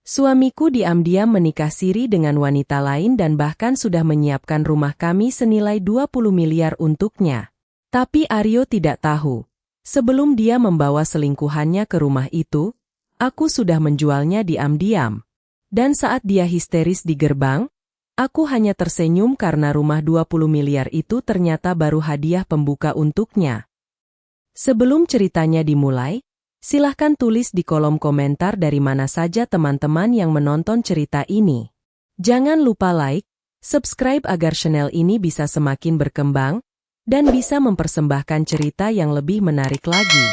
Suamiku diam-diam menikah siri dengan wanita lain dan bahkan sudah menyiapkan rumah kami senilai 20 miliar untuknya. Tapi Aryo tidak tahu. Sebelum dia membawa selingkuhannya ke rumah itu, aku sudah menjualnya diam-diam. Dan saat dia histeris di gerbang, aku hanya tersenyum karena rumah 20 miliar itu ternyata baru hadiah pembuka untuknya. Sebelum ceritanya dimulai, silahkan tulis di kolom komentar dari mana saja teman-teman yang menonton cerita ini. Jangan lupa like, subscribe agar channel ini bisa semakin berkembang, dan bisa mempersembahkan cerita yang lebih menarik lagi.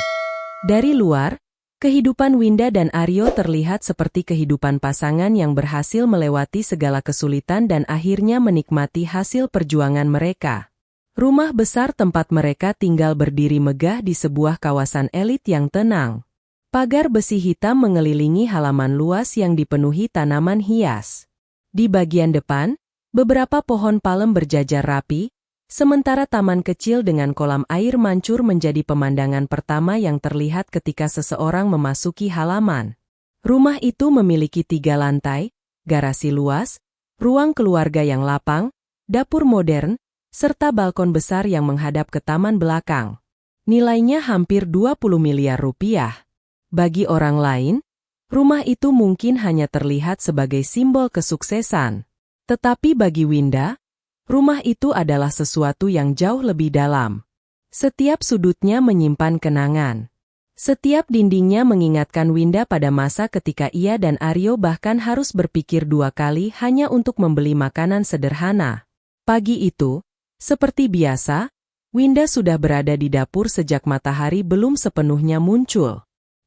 Dari luar, kehidupan Winda dan Aryo terlihat seperti kehidupan pasangan yang berhasil melewati segala kesulitan dan akhirnya menikmati hasil perjuangan mereka. Rumah besar tempat mereka tinggal berdiri megah di sebuah kawasan elit yang tenang. Pagar besi hitam mengelilingi halaman luas yang dipenuhi tanaman hias. Di bagian depan, beberapa pohon palem berjajar rapi, sementara taman kecil dengan kolam air mancur menjadi pemandangan pertama yang terlihat ketika seseorang memasuki halaman. Rumah itu memiliki 3 lantai, garasi luas, ruang keluarga yang lapang, dapur modern, serta balkon besar yang menghadap ke taman belakang. Nilainya hampir 20 miliar rupiah. Bagi orang lain, rumah itu mungkin hanya terlihat sebagai simbol kesuksesan. Tetapi bagi Winda, rumah itu adalah sesuatu yang jauh lebih dalam. Setiap sudutnya menyimpan kenangan. Setiap dindingnya mengingatkan Winda pada masa ketika ia dan Aryo bahkan harus berpikir 2 kali hanya untuk membeli makanan sederhana. Pagi itu, seperti biasa, Winda sudah berada di dapur sejak matahari belum sepenuhnya muncul.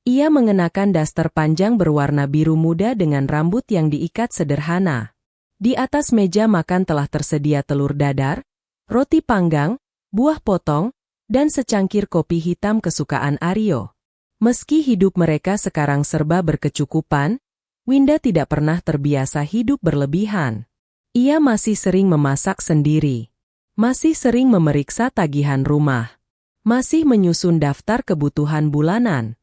Ia mengenakan daster panjang berwarna biru muda dengan rambut yang diikat sederhana. Di atas meja makan telah tersedia telur dadar, roti panggang, buah potong, dan secangkir kopi hitam kesukaan Aryo. Meski hidup mereka sekarang serba berkecukupan, Winda tidak pernah terbiasa hidup berlebihan. Ia masih sering memasak sendiri. Masih sering memeriksa tagihan rumah. Masih menyusun daftar kebutuhan bulanan.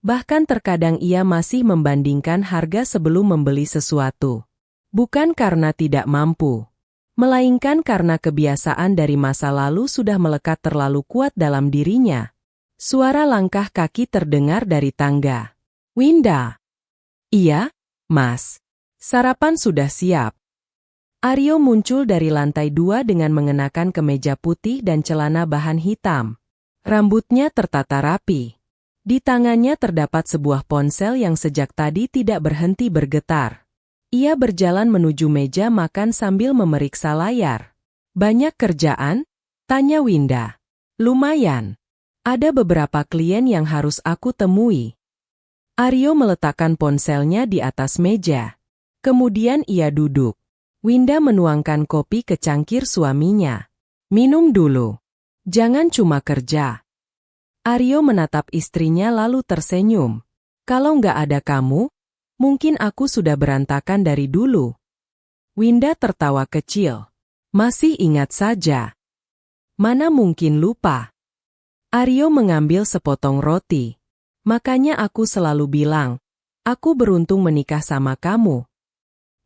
Bahkan terkadang ia masih membandingkan harga sebelum membeli sesuatu. Bukan karena tidak mampu, melainkan karena kebiasaan dari masa lalu sudah melekat terlalu kuat dalam dirinya. Suara langkah kaki terdengar dari tangga. Winda. Iya, Mas. Sarapan sudah siap. Aryo muncul dari lantai 2 dengan mengenakan kemeja putih dan celana bahan hitam. Rambutnya tertata rapi. Di tangannya terdapat sebuah ponsel yang sejak tadi tidak berhenti bergetar. Ia berjalan menuju meja makan sambil memeriksa layar. Banyak kerjaan? Tanya Winda. Lumayan. Ada beberapa klien yang harus aku temui. Aryo meletakkan ponselnya di atas meja. Kemudian ia duduk. Winda menuangkan kopi ke cangkir suaminya. Minum dulu. Jangan cuma kerja. Aryo menatap istrinya lalu tersenyum. Kalau nggak ada kamu, mungkin aku sudah berantakan dari dulu. Winda tertawa kecil. Masih ingat saja. Mana mungkin lupa. Aryo mengambil sepotong roti. Makanya aku selalu bilang, aku beruntung menikah sama kamu.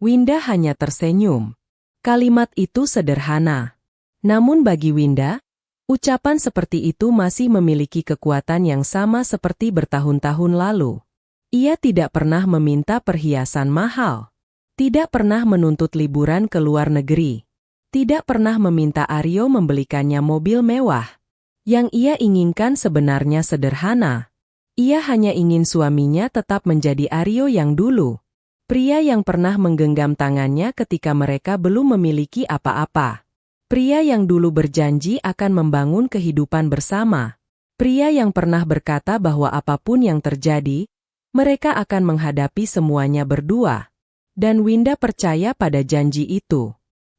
Winda hanya tersenyum. Kalimat itu sederhana. Namun bagi Winda, ucapan seperti itu masih memiliki kekuatan yang sama seperti bertahun-tahun lalu. Ia tidak pernah meminta perhiasan mahal. Tidak pernah menuntut liburan ke luar negeri. Tidak pernah meminta Aryo membelikannya mobil mewah. Yang ia inginkan sebenarnya sederhana. Ia hanya ingin suaminya tetap menjadi Aryo yang dulu. Pria yang pernah menggenggam tangannya ketika mereka belum memiliki apa-apa. Pria yang dulu berjanji akan membangun kehidupan bersama. Pria yang pernah berkata bahwa apapun yang terjadi, mereka akan menghadapi semuanya berdua. Dan Winda percaya pada janji itu.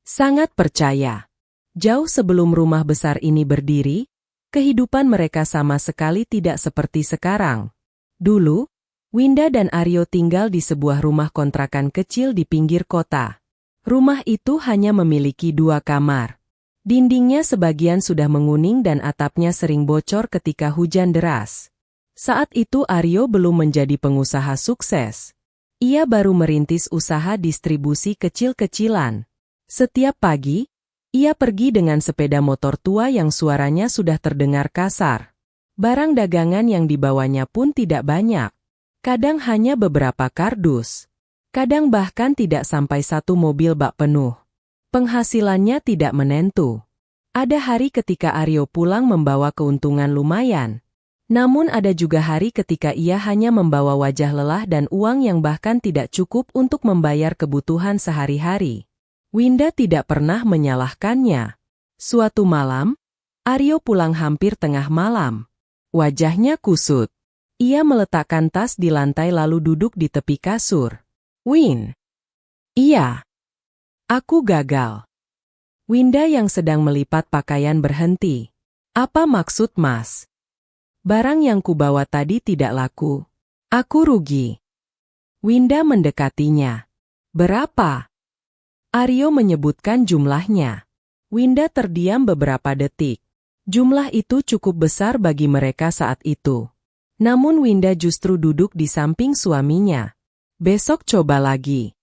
Sangat percaya. Jauh sebelum rumah besar ini berdiri, kehidupan mereka sama sekali tidak seperti sekarang. Dulu, Winda dan Aryo tinggal di sebuah rumah kontrakan kecil di pinggir kota. Rumah itu hanya memiliki 2 kamar. Dindingnya sebagian sudah menguning dan atapnya sering bocor ketika hujan deras. Saat itu Aryo belum menjadi pengusaha sukses. Ia baru merintis usaha distribusi kecil-kecilan. Setiap pagi, ia pergi dengan sepeda motor tua yang suaranya sudah terdengar kasar. Barang dagangan yang dibawanya pun tidak banyak. Kadang hanya beberapa kardus. Kadang bahkan tidak sampai satu mobil bak penuh. Penghasilannya tidak menentu. Ada hari ketika Aryo pulang membawa keuntungan lumayan. Namun ada juga hari ketika ia hanya membawa wajah lelah dan uang yang bahkan tidak cukup untuk membayar kebutuhan sehari-hari. Winda tidak pernah menyalahkannya. Suatu malam, Aryo pulang hampir tengah malam. Wajahnya kusut. Ia meletakkan tas di lantai lalu duduk di tepi kasur. Win. Iya. Aku gagal. Winda yang sedang melipat pakaian berhenti. Apa maksud Mas? Barang yang kubawa tadi tidak laku. Aku rugi. Winda mendekatinya. Berapa? Aryo menyebutkan jumlahnya. Winda terdiam beberapa detik. Jumlah itu cukup besar bagi mereka saat itu. Namun Winda justru duduk di samping suaminya. Besok coba lagi.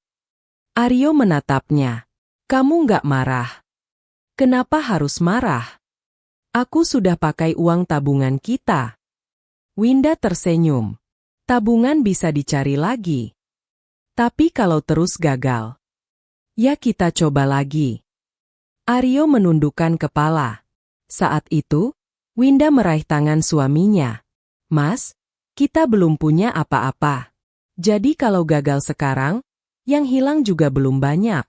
Aryo menatapnya. Kamu nggak marah? Kenapa harus marah? Aku sudah pakai uang tabungan kita. Winda tersenyum. Tabungan bisa dicari lagi. Tapi kalau terus gagal, ya kita coba lagi. Aryo menundukkan kepala. Saat itu, Winda meraih tangan suaminya. Mas, kita belum punya apa-apa. Jadi kalau gagal sekarang, yang hilang juga belum banyak.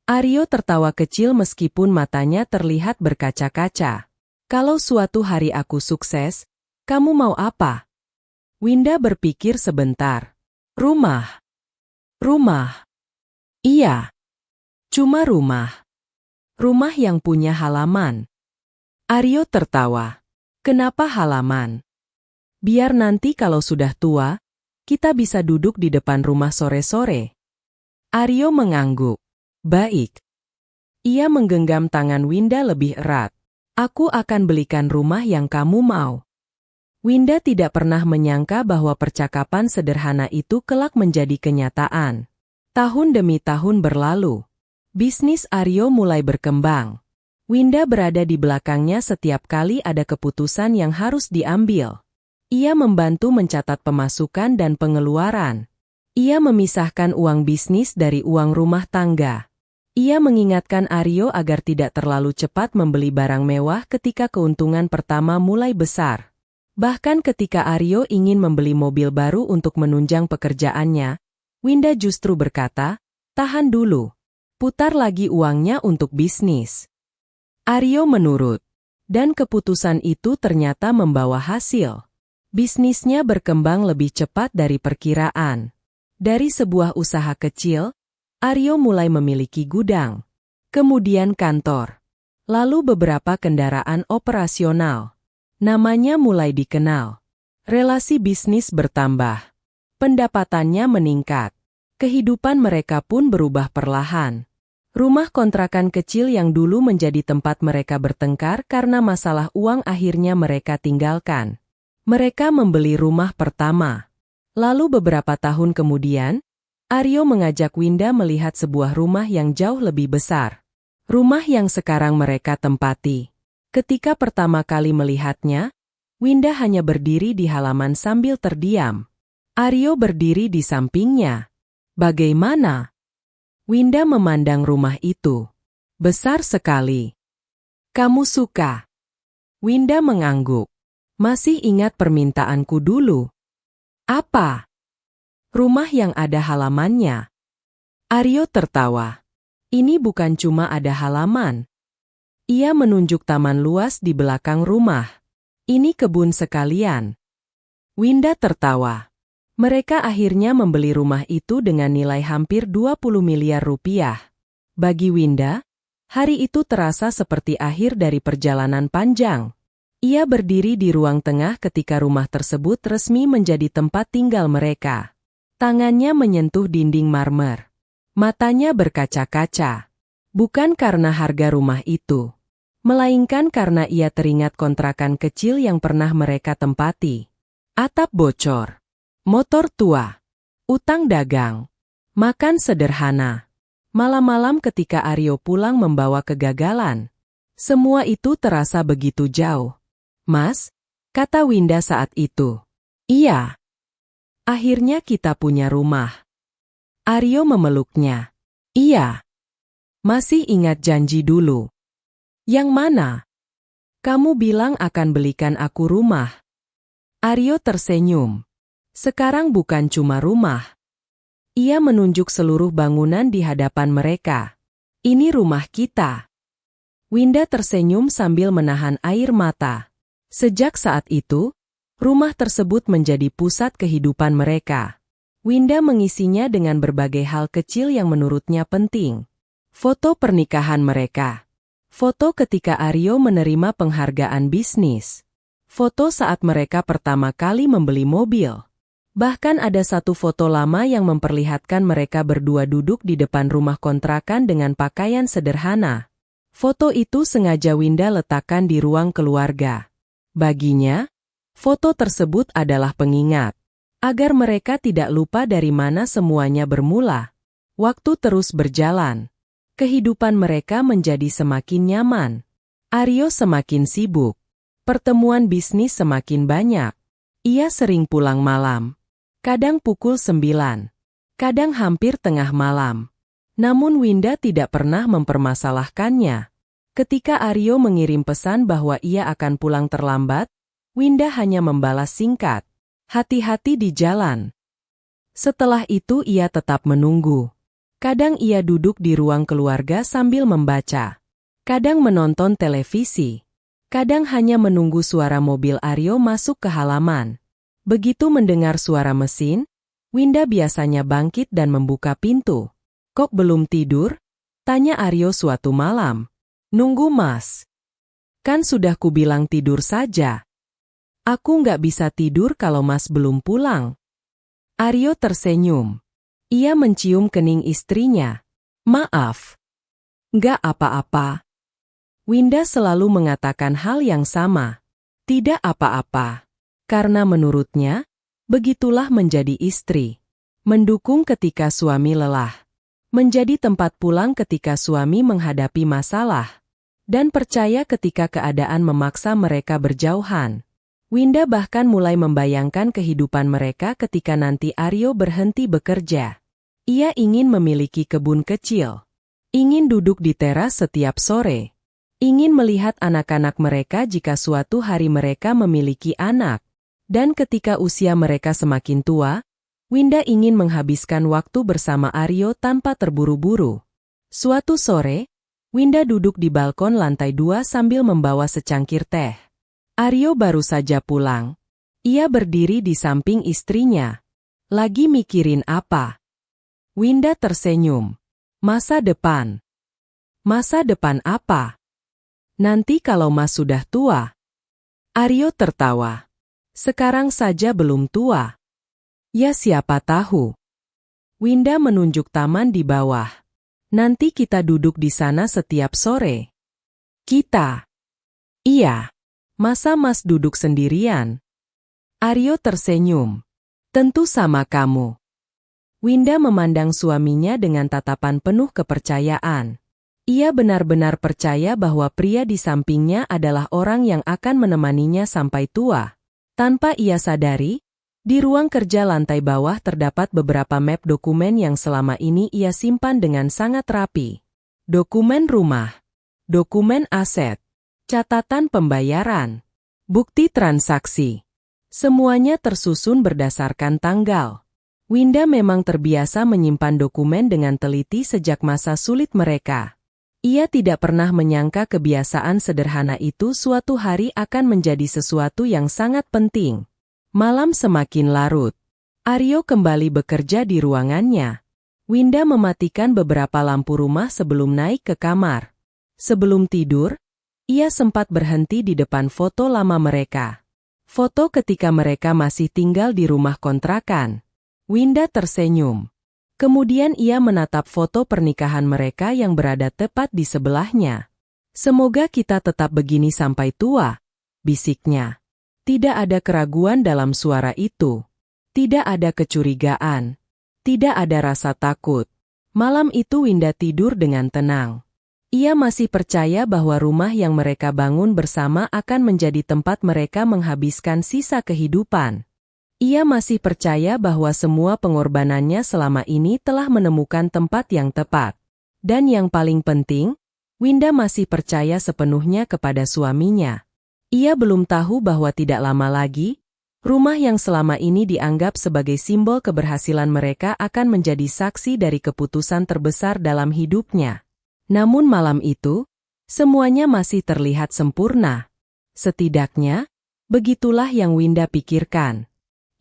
Aryo tertawa kecil meskipun matanya terlihat berkaca-kaca. Kalau suatu hari aku sukses, kamu mau apa? Winda berpikir sebentar. Rumah. Rumah. Iya. Cuma rumah. Rumah yang punya halaman. Aryo tertawa. Kenapa halaman? Biar nanti kalau sudah tua, kita bisa duduk di depan rumah sore-sore. Aryo mengangguk. Baik. Ia menggenggam tangan Winda lebih erat. Aku akan belikan rumah yang kamu mau. Winda tidak pernah menyangka bahwa percakapan sederhana itu kelak menjadi kenyataan. Tahun demi tahun berlalu. Bisnis Aryo mulai berkembang. Winda berada di belakangnya setiap kali ada keputusan yang harus diambil. Ia membantu mencatat pemasukan dan pengeluaran. Ia memisahkan uang bisnis dari uang rumah tangga. Ia mengingatkan Aryo agar tidak terlalu cepat membeli barang mewah ketika keuntungan pertama mulai besar. Bahkan ketika Aryo ingin membeli mobil baru untuk menunjang pekerjaannya, Winda justru berkata, tahan dulu. Putar lagi uangnya untuk bisnis. Aryo menurut. Dan keputusan itu ternyata membawa hasil. Bisnisnya berkembang lebih cepat dari perkiraan. Dari sebuah usaha kecil, Aryo mulai memiliki gudang, kemudian kantor, lalu beberapa kendaraan operasional. Namanya mulai dikenal. Relasi bisnis bertambah. Pendapatannya meningkat. Kehidupan mereka pun berubah perlahan. Rumah kontrakan kecil yang dulu menjadi tempat mereka bertengkar karena masalah uang akhirnya mereka tinggalkan. Mereka membeli rumah pertama. Lalu beberapa tahun kemudian, Aryo mengajak Winda melihat sebuah rumah yang jauh lebih besar. Rumah yang sekarang mereka tempati. Ketika pertama kali melihatnya, Winda hanya berdiri di halaman sambil terdiam. Aryo berdiri di sampingnya. Bagaimana? Winda memandang rumah itu. Besar sekali. Kamu suka? Winda mengangguk. Masih ingat permintaanku dulu? Apa? Rumah yang ada halamannya. Aryo tertawa. Ini bukan cuma ada halaman. Ia menunjuk taman luas di belakang rumah. Ini kebun sekalian. Winda tertawa. Mereka akhirnya membeli rumah itu dengan nilai hampir 20 miliar rupiah. Bagi Winda, hari itu terasa seperti akhir dari perjalanan panjang. Ia berdiri di ruang tengah ketika rumah tersebut resmi menjadi tempat tinggal mereka. Tangannya menyentuh dinding marmer. Matanya berkaca-kaca. Bukan karena harga rumah itu, melainkan karena ia teringat kontrakan kecil yang pernah mereka tempati. Atap bocor. Motor tua. utang dagang, makan sederhana. Malam-malam ketika Aryo pulang membawa kegagalan. Semua itu terasa begitu jauh. Mas, kata Winda saat itu. Iya. Akhirnya kita punya rumah. Aryo memeluknya. Iya. Masih ingat janji dulu. Yang mana? Kamu bilang akan belikan aku rumah. Aryo tersenyum. Sekarang bukan cuma rumah. Ia menunjuk seluruh bangunan di hadapan mereka. Ini rumah kita. Winda tersenyum sambil menahan air mata. Sejak saat itu, rumah tersebut menjadi pusat kehidupan mereka. Winda mengisinya dengan berbagai hal kecil yang menurutnya penting. Foto pernikahan mereka. Foto ketika Aryo menerima penghargaan bisnis. Foto saat mereka pertama kali membeli mobil. Bahkan ada satu foto lama yang memperlihatkan mereka berdua duduk di depan rumah kontrakan dengan pakaian sederhana. Foto itu sengaja Winda letakkan di ruang keluarga. Baginya, foto tersebut adalah pengingat. Agar mereka tidak lupa dari mana semuanya bermula. Waktu terus berjalan. Kehidupan mereka menjadi semakin nyaman. Aryo semakin sibuk. Pertemuan bisnis semakin banyak. Ia sering pulang malam. Kadang pukul 9. Kadang hampir tengah malam. Namun Winda tidak pernah mempermasalahkannya. Ketika Aryo mengirim pesan bahwa ia akan pulang terlambat, Winda hanya membalas singkat. Hati-hati di jalan. Setelah itu ia tetap menunggu. Kadang ia duduk di ruang keluarga sambil membaca. Kadang menonton televisi. Kadang hanya menunggu suara mobil Aryo masuk ke halaman. Begitu mendengar suara mesin, Winda biasanya bangkit dan membuka pintu. Kok belum tidur? Tanya Aryo suatu malam. Nunggu Mas. Kan sudah kubilang tidur saja. Aku nggak bisa tidur kalau Mas belum pulang. Aryo tersenyum. Ia mencium kening istrinya. Maaf. Nggak apa-apa. Winda selalu mengatakan hal yang sama. Tidak apa-apa. Karena menurutnya, begitulah menjadi istri. Mendukung ketika suami lelah. Menjadi tempat pulang ketika suami menghadapi masalah. Dan percaya ketika keadaan memaksa mereka berjauhan. Winda bahkan mulai membayangkan kehidupan mereka ketika nanti Aryo berhenti bekerja. Ia ingin memiliki kebun kecil. Ingin duduk di teras setiap sore. Ingin melihat anak-anak mereka jika suatu hari mereka memiliki anak. Dan ketika usia mereka semakin tua, Winda ingin menghabiskan waktu bersama Aryo tanpa terburu-buru. Suatu sore, Winda duduk di balkon lantai 2 sambil membawa secangkir teh. Aryo baru saja pulang. Ia berdiri di samping istrinya. Lagi mikirin apa? Winda tersenyum. Masa depan. Masa depan apa? Nanti kalau Mas sudah tua. Aryo tertawa. Sekarang saja belum tua. Ya siapa tahu. Winda menunjuk taman di bawah. Nanti kita duduk di sana setiap sore. Kita. Iya. Masa Mas duduk sendirian? Aryo tersenyum. Tentu sama kamu. Winda memandang suaminya dengan tatapan penuh kepercayaan. Ia benar-benar percaya bahwa pria di sampingnya adalah orang yang akan menemaninya sampai tua. Tanpa ia sadari, di ruang kerja lantai bawah terdapat beberapa map dokumen yang selama ini ia simpan dengan sangat rapi. Dokumen rumah, dokumen aset, catatan pembayaran, bukti transaksi. Semuanya tersusun berdasarkan tanggal. Winda memang terbiasa menyimpan dokumen dengan teliti sejak masa sulit mereka. Ia tidak pernah menyangka kebiasaan sederhana itu suatu hari akan menjadi sesuatu yang sangat penting. Malam semakin larut. Aryo kembali bekerja di ruangannya. Winda mematikan beberapa lampu rumah sebelum naik ke kamar. Sebelum tidur, ia sempat berhenti di depan foto lama mereka. Foto ketika mereka masih tinggal di rumah kontrakan. Winda tersenyum. Kemudian ia menatap foto pernikahan mereka yang berada tepat di sebelahnya. Semoga kita tetap begini sampai tua, bisiknya. Tidak ada keraguan dalam suara itu. Tidak ada kecurigaan. Tidak ada rasa takut. Malam itu Winda tidur dengan tenang. Ia masih percaya bahwa rumah yang mereka bangun bersama akan menjadi tempat mereka menghabiskan sisa kehidupan. Ia masih percaya bahwa semua pengorbanannya selama ini telah menemukan tempat yang tepat. Dan yang paling penting, Winda masih percaya sepenuhnya kepada suaminya. Ia belum tahu bahwa tidak lama lagi, rumah yang selama ini dianggap sebagai simbol keberhasilan mereka akan menjadi saksi dari keputusan terbesar dalam hidupnya. Namun malam itu, semuanya masih terlihat sempurna. Setidaknya, begitulah yang Winda pikirkan.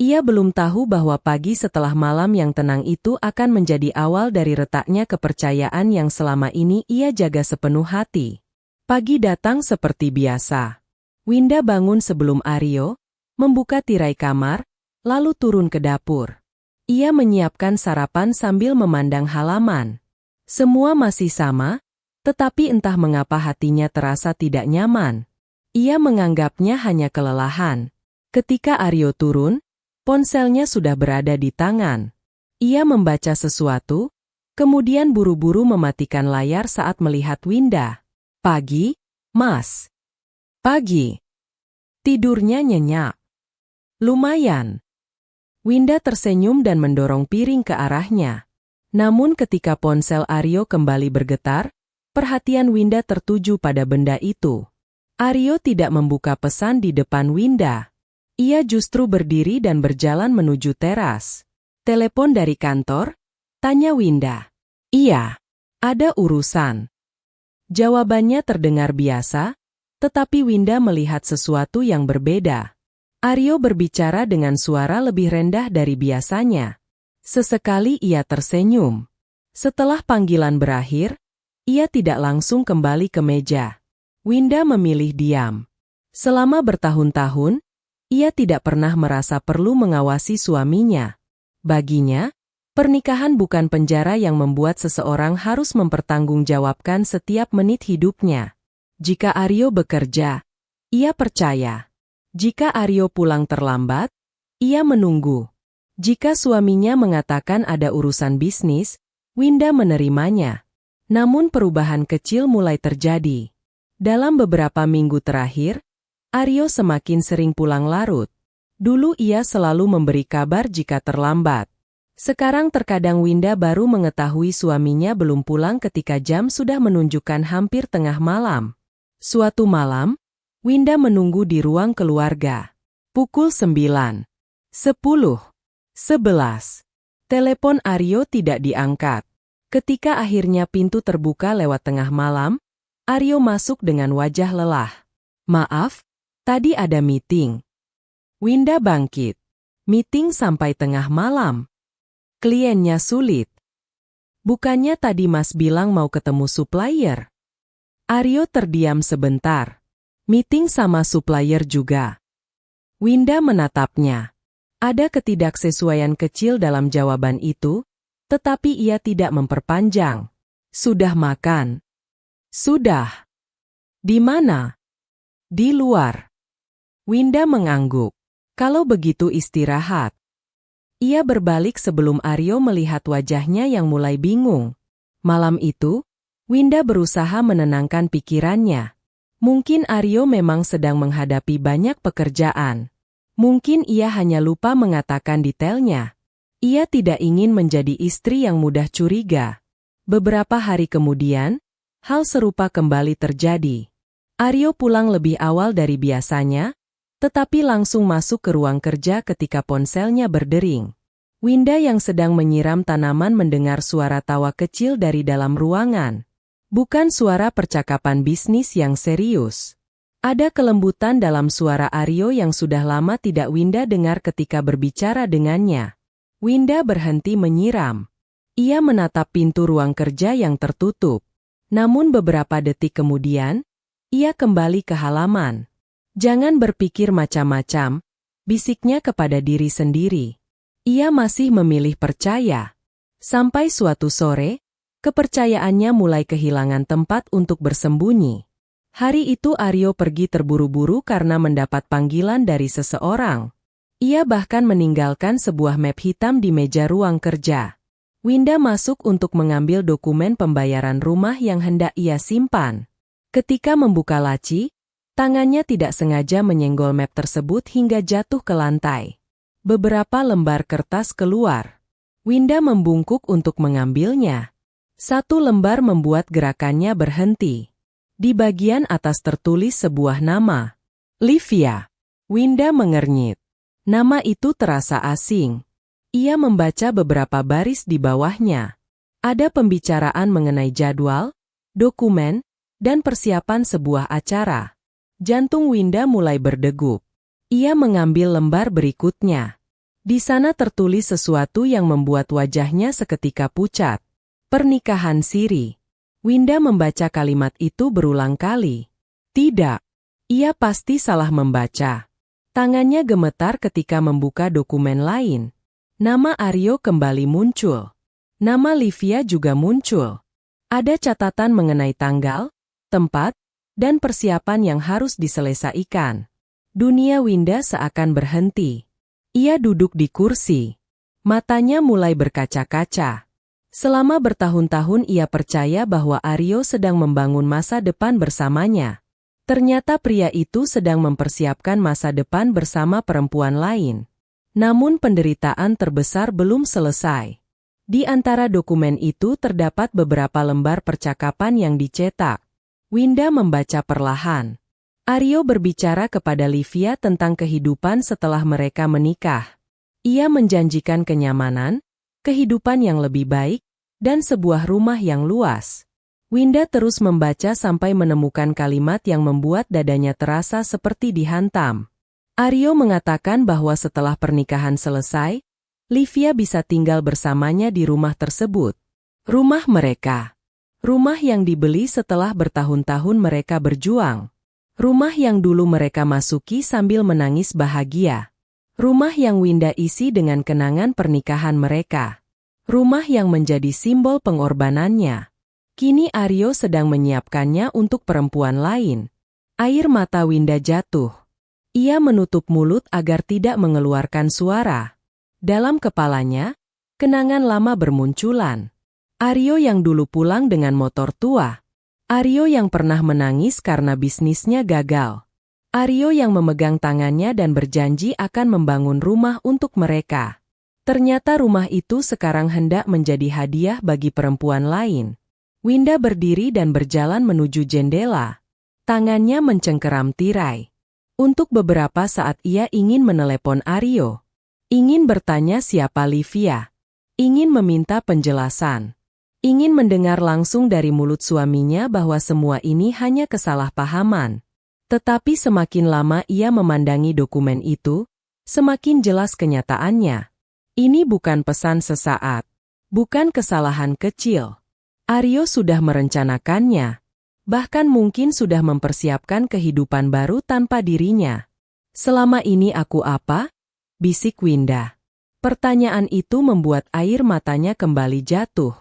Ia belum tahu bahwa pagi setelah malam yang tenang itu akan menjadi awal dari retaknya kepercayaan yang selama ini ia jaga sepenuh hati. Pagi datang seperti biasa. Winda bangun sebelum Aryo, membuka tirai kamar, lalu turun ke dapur. Ia menyiapkan sarapan sambil memandang halaman. Semua masih sama, tetapi entah mengapa hatinya terasa tidak nyaman. Ia menganggapnya hanya kelelahan. Ketika Aryo turun, ponselnya sudah berada di tangan. Ia membaca sesuatu, kemudian buru-buru mematikan layar saat melihat Winda. "Pagi, Mas." "Pagi." Tidurnya nyenyak. "Lumayan." Winda tersenyum dan mendorong piring ke arahnya. Namun ketika ponsel Aryo kembali bergetar, perhatian Winda tertuju pada benda itu. Aryo tidak membuka pesan di depan Winda. Ia justru berdiri dan berjalan menuju teras. "Telepon dari kantor?" tanya Winda. "Iya, ada urusan." Jawabannya terdengar biasa, tetapi Winda melihat sesuatu yang berbeda. Aryo berbicara dengan suara lebih rendah dari biasanya. Sesekali ia tersenyum. Setelah panggilan berakhir, ia tidak langsung kembali ke meja. Winda memilih diam. Selama bertahun-tahun, ia tidak pernah merasa perlu mengawasi suaminya. Baginya, pernikahan bukan penjara yang membuat seseorang harus mempertanggungjawabkan setiap menit hidupnya. Jika Aryo bekerja, ia percaya. Jika Aryo pulang terlambat, ia menunggu. Jika suaminya mengatakan ada urusan bisnis, Winda menerimanya. Namun perubahan kecil mulai terjadi. Dalam beberapa minggu terakhir, Aryo semakin sering pulang larut. Dulu ia selalu memberi kabar jika terlambat. Sekarang terkadang Winda baru mengetahui suaminya belum pulang ketika jam sudah menunjukkan hampir tengah malam. Suatu malam, Winda menunggu di ruang keluarga. Pukul 9, 10, 11. Telepon Aryo tidak diangkat. Ketika akhirnya pintu terbuka lewat tengah malam, Aryo masuk dengan wajah lelah. "Maaf, tadi ada meeting." Winda bangkit. "Meeting sampai tengah malam? Kliennya sulit." "Bukannya tadi Mas bilang mau ketemu supplier?" Aryo terdiam sebentar. "Meeting sama supplier juga?" Winda menatapnya. Ada ketidaksesuaian kecil dalam jawaban itu, tetapi ia tidak memperpanjang. "Sudah makan?" "Sudah." "Di mana?" "Di luar." Winda mengangguk. "Kalau begitu istirahat." Ia berbalik sebelum Aryo melihat wajahnya yang mulai bingung. Malam itu, Winda berusaha menenangkan pikirannya. Mungkin Aryo memang sedang menghadapi banyak pekerjaan. Mungkin ia hanya lupa mengatakan detailnya. Ia tidak ingin menjadi istri yang mudah curiga. Beberapa hari kemudian, hal serupa kembali terjadi. Aryo pulang lebih awal dari biasanya, tetapi langsung masuk ke ruang kerja ketika ponselnya berdering. Winda yang sedang menyiram tanaman mendengar suara tawa kecil dari dalam ruangan. Bukan suara percakapan bisnis yang serius. Ada kelembutan dalam suara Aryo yang sudah lama tidak Winda dengar ketika berbicara dengannya. Winda berhenti menyiram. Ia menatap pintu ruang kerja yang tertutup. Namun beberapa detik kemudian, ia kembali ke halaman. "Jangan berpikir macam-macam," bisiknya kepada diri sendiri. Ia masih memilih percaya. Sampai suatu sore, kepercayaannya mulai kehilangan tempat untuk bersembunyi. Hari itu Aryo pergi terburu-buru karena mendapat panggilan dari seseorang. Ia bahkan meninggalkan sebuah map hitam di meja ruang kerja. Winda masuk untuk mengambil dokumen pembayaran rumah yang hendak ia simpan. Ketika membuka laci, tangannya tidak sengaja menyenggol map tersebut hingga jatuh ke lantai. Beberapa lembar kertas keluar. Winda membungkuk untuk mengambilnya. Satu lembar membuat gerakannya berhenti. Di bagian atas tertulis sebuah nama. Livia. Winda mengernyit. Nama itu terasa asing. Ia membaca beberapa baris di bawahnya. Ada pembicaraan mengenai jadwal, dokumen, dan persiapan sebuah acara. Jantung Winda mulai berdegup. Ia mengambil lembar berikutnya. Di sana tertulis sesuatu yang membuat wajahnya seketika pucat. Pernikahan siri. Winda membaca kalimat itu berulang kali. Tidak. Ia pasti salah membaca. Tangannya gemetar ketika membuka dokumen lain. Nama Aryo kembali muncul. Nama Livia juga muncul. Ada catatan mengenai tanggal, tempat, dan persiapan yang harus diselesaikan. Dunia Winda seakan berhenti. Ia duduk di kursi. Matanya mulai berkaca-kaca. Selama bertahun-tahun ia percaya bahwa Aryo sedang membangun masa depan bersamanya. Ternyata pria itu sedang mempersiapkan masa depan bersama perempuan lain. Namun penderitaan terbesar belum selesai. Di antara dokumen itu terdapat beberapa lembar percakapan yang dicetak. Winda membaca perlahan. Aryo berbicara kepada Livia tentang kehidupan setelah mereka menikah. Ia menjanjikan kenyamanan, kehidupan yang lebih baik, dan sebuah rumah yang luas. Winda terus membaca sampai menemukan kalimat yang membuat dadanya terasa seperti dihantam. Aryo mengatakan bahwa setelah pernikahan selesai, Livia bisa tinggal bersamanya di rumah tersebut. Rumah mereka. Rumah yang dibeli setelah bertahun-tahun mereka berjuang. Rumah yang dulu mereka masuki sambil menangis bahagia. Rumah yang Winda isi dengan kenangan pernikahan mereka. Rumah yang menjadi simbol pengorbanannya. Kini Aryo sedang menyiapkannya untuk perempuan lain. Air mata Winda jatuh. Ia menutup mulut agar tidak mengeluarkan suara. Dalam kepalanya, kenangan lama bermunculan. Aryo yang dulu pulang dengan motor tua. Aryo yang pernah menangis karena bisnisnya gagal. Aryo yang memegang tangannya dan berjanji akan membangun rumah untuk mereka. Ternyata rumah itu sekarang hendak menjadi hadiah bagi perempuan lain. Winda berdiri dan berjalan menuju jendela. Tangannya mencengkeram tirai. Untuk beberapa saat ia ingin menelepon Aryo. Ingin bertanya siapa Livia. Ingin meminta penjelasan. Ingin mendengar langsung dari mulut suaminya bahwa semua ini hanya kesalahpahaman. Tetapi semakin lama ia memandangi dokumen itu, semakin jelas kenyataannya. Ini bukan pesan sesaat. Bukan kesalahan kecil. Aryo sudah merencanakannya. Bahkan mungkin sudah mempersiapkan kehidupan baru tanpa dirinya. Selama ini aku apa? Bisik Winda. Pertanyaan itu membuat air matanya kembali jatuh.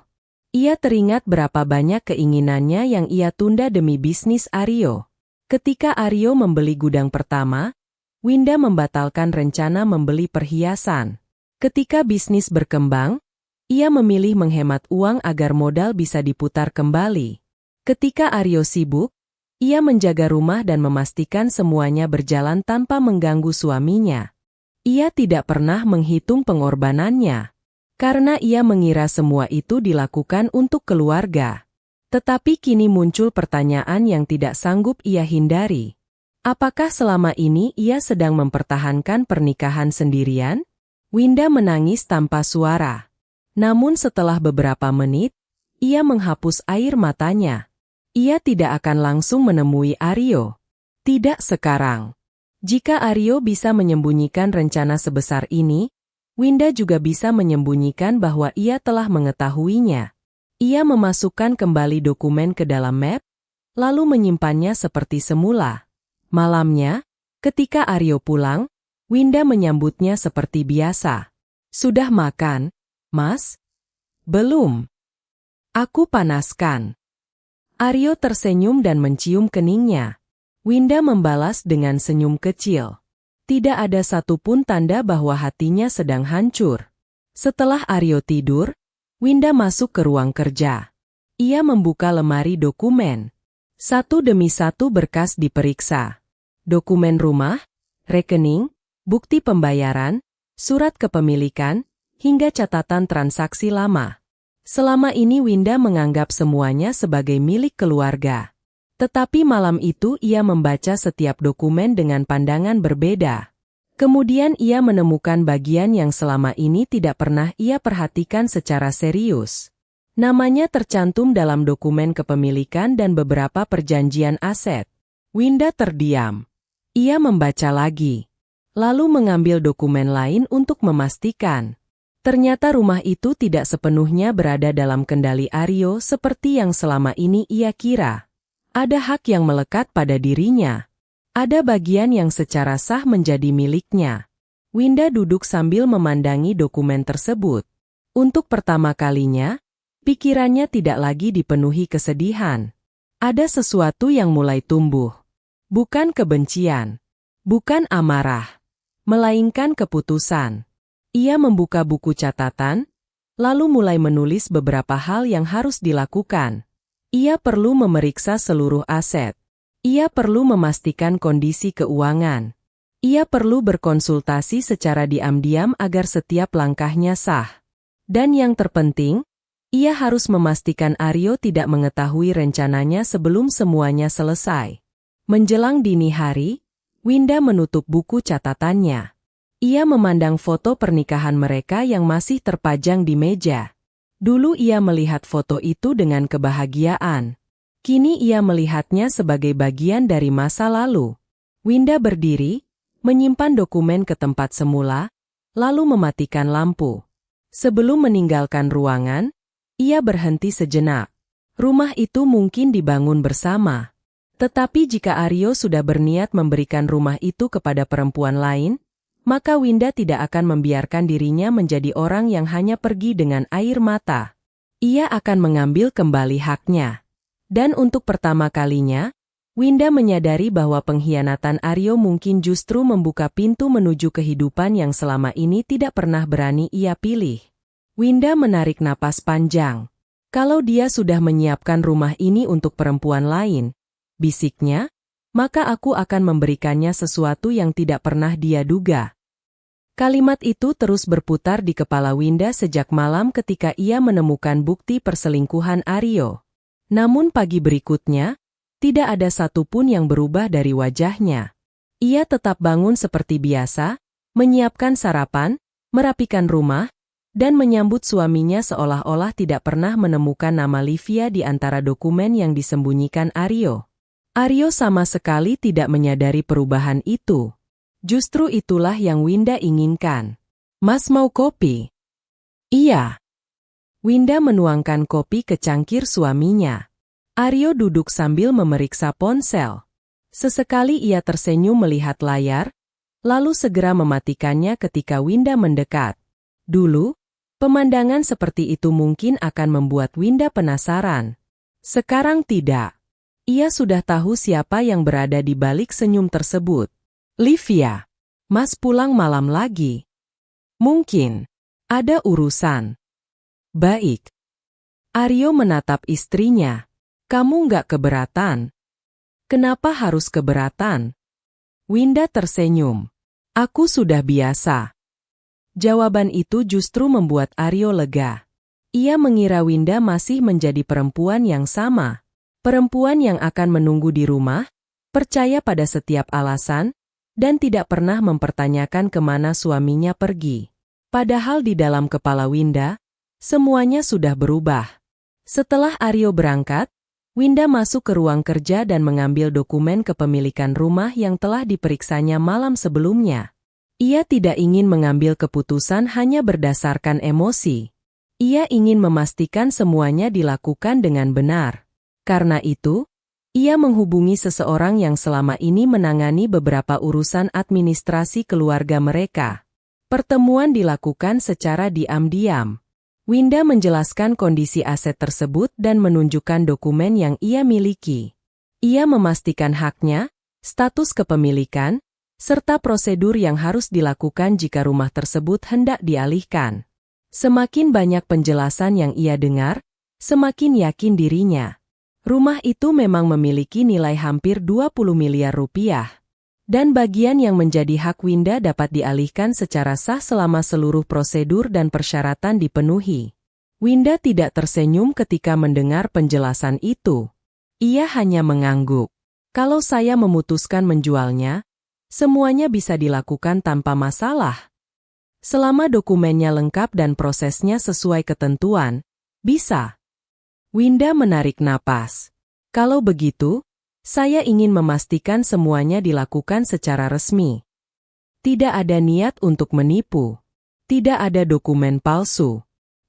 Ia teringat berapa banyak keinginannya yang ia tunda demi bisnis Aryo. Ketika Aryo membeli gudang pertama, Winda membatalkan rencana membeli perhiasan. Ketika bisnis berkembang, ia memilih menghemat uang agar modal bisa diputar kembali. Ketika Aryo sibuk, ia menjaga rumah dan memastikan semuanya berjalan tanpa mengganggu suaminya. Ia tidak pernah menghitung pengorbanannya, karena ia mengira semua itu dilakukan untuk keluarga. Tetapi kini muncul pertanyaan yang tidak sanggup ia hindari. Apakah selama ini ia sedang mempertahankan pernikahan sendirian? Winda menangis tanpa suara. Namun setelah beberapa menit, ia menghapus air matanya. Ia tidak akan langsung menemui Aryo. Tidak sekarang. Jika Aryo bisa menyembunyikan rencana sebesar ini, Winda juga bisa menyembunyikan bahwa ia telah mengetahuinya. Ia memasukkan kembali dokumen ke dalam map, lalu menyimpannya seperti semula. Malamnya, ketika Aryo pulang, Winda menyambutnya seperti biasa. Sudah makan, Mas? Belum. Aku panaskan. Aryo tersenyum dan mencium keningnya. Winda membalas dengan senyum kecil. Tidak ada satupun tanda bahwa hatinya sedang hancur. Setelah Aryo tidur, Winda masuk ke ruang kerja. Ia membuka lemari dokumen. Satu demi satu berkas diperiksa. Dokumen rumah, rekening, bukti pembayaran, surat kepemilikan, hingga catatan transaksi lama. Selama ini Winda menganggap semuanya sebagai milik keluarga. Tetapi malam itu ia membaca setiap dokumen dengan pandangan berbeda. Kemudian ia menemukan bagian yang selama ini tidak pernah ia perhatikan secara serius. Namanya tercantum dalam dokumen kepemilikan dan beberapa perjanjian aset. Winda terdiam. Ia membaca lagi. Lalu mengambil dokumen lain untuk memastikan. Ternyata rumah itu tidak sepenuhnya berada dalam kendali Aryo seperti yang selama ini ia kira. Ada hak yang melekat pada dirinya. Ada bagian yang secara sah menjadi miliknya. Winda duduk sambil memandangi dokumen tersebut. Untuk pertama kalinya, pikirannya tidak lagi dipenuhi kesedihan. Ada sesuatu yang mulai tumbuh. Bukan kebencian. Bukan amarah. Melainkan keputusan. Ia membuka buku catatan, lalu mulai menulis beberapa hal yang harus dilakukan. Ia perlu memeriksa seluruh aset. Ia perlu memastikan kondisi keuangan. Ia perlu berkonsultasi secara diam-diam agar setiap langkahnya sah. Dan yang terpenting, ia harus memastikan Aryo tidak mengetahui rencananya sebelum semuanya selesai. Menjelang dini hari, Winda menutup buku catatannya. Ia memandang foto pernikahan mereka yang masih terpajang di meja. Dulu ia melihat foto itu dengan kebahagiaan. Kini ia melihatnya sebagai bagian dari masa lalu. Winda berdiri, menyimpan dokumen ke tempat semula, lalu mematikan lampu. Sebelum meninggalkan ruangan, ia berhenti sejenak. Rumah itu mungkin dibangun bersama. Tetapi jika Aryo sudah berniat memberikan rumah itu kepada perempuan lain, maka Winda tidak akan membiarkan dirinya menjadi orang yang hanya pergi dengan air mata. Ia akan mengambil kembali haknya. Dan untuk pertama kalinya, Winda menyadari bahwa pengkhianatan Aryo mungkin justru membuka pintu menuju kehidupan yang selama ini tidak pernah berani ia pilih. Winda menarik napas panjang. Kalau dia sudah menyiapkan rumah ini untuk perempuan lain, bisiknya, maka aku akan memberikannya sesuatu yang tidak pernah dia duga. Kalimat itu terus berputar di kepala Winda sejak malam ketika ia menemukan bukti perselingkuhan Aryo. Namun pagi berikutnya, tidak ada satupun yang berubah dari wajahnya. Ia tetap bangun seperti biasa, menyiapkan sarapan, merapikan rumah, dan menyambut suaminya seolah-olah tidak pernah menemukan nama Livia di antara dokumen yang disembunyikan Aryo. Aryo sama sekali tidak menyadari perubahan itu. Justru itulah yang Winda inginkan. Mas mau kopi? Iya. Winda menuangkan kopi ke cangkir suaminya. Aryo duduk sambil memeriksa ponsel. Sesekali ia tersenyum melihat layar, lalu segera mematikannya ketika Winda mendekat. Dulu, pemandangan seperti itu mungkin akan membuat Winda penasaran. Sekarang tidak. Ia sudah tahu siapa yang berada di balik senyum tersebut. Livia, Mas pulang malam lagi. Mungkin ada urusan. Baik. Aryo menatap istrinya. Kamu nggak keberatan? Kenapa harus keberatan? Winda tersenyum. Aku sudah biasa. Jawaban itu justru membuat Aryo lega. Ia mengira Winda masih menjadi perempuan yang sama. Perempuan yang akan menunggu di rumah, percaya pada setiap alasan, dan tidak pernah mempertanyakan kemana suaminya pergi. Padahal di dalam kepala Winda, semuanya sudah berubah. Setelah Aryo berangkat, Winda masuk ke ruang kerja dan mengambil dokumen kepemilikan rumah yang telah diperiksanya malam sebelumnya. Ia tidak ingin mengambil keputusan hanya berdasarkan emosi. Ia ingin memastikan semuanya dilakukan dengan benar. Karena itu, ia menghubungi seseorang yang selama ini menangani beberapa urusan administrasi keluarga mereka. Pertemuan dilakukan secara diam-diam. Winda menjelaskan kondisi aset tersebut dan menunjukkan dokumen yang ia miliki. Ia memastikan haknya, status kepemilikan, serta prosedur yang harus dilakukan jika rumah tersebut hendak dialihkan. Semakin banyak penjelasan yang ia dengar, semakin yakin dirinya. Rumah itu memang memiliki nilai hampir 20 miliar rupiah. Dan bagian yang menjadi hak Winda dapat dialihkan secara sah selama seluruh prosedur dan persyaratan dipenuhi. Winda tidak tersenyum ketika mendengar penjelasan itu. Ia hanya mengangguk. Kalau saya memutuskan menjualnya, semuanya bisa dilakukan tanpa masalah. Selama dokumennya lengkap dan prosesnya sesuai ketentuan, bisa. Winda menarik napas. Kalau begitu, saya ingin memastikan semuanya dilakukan secara resmi. Tidak ada niat untuk menipu. Tidak ada dokumen palsu.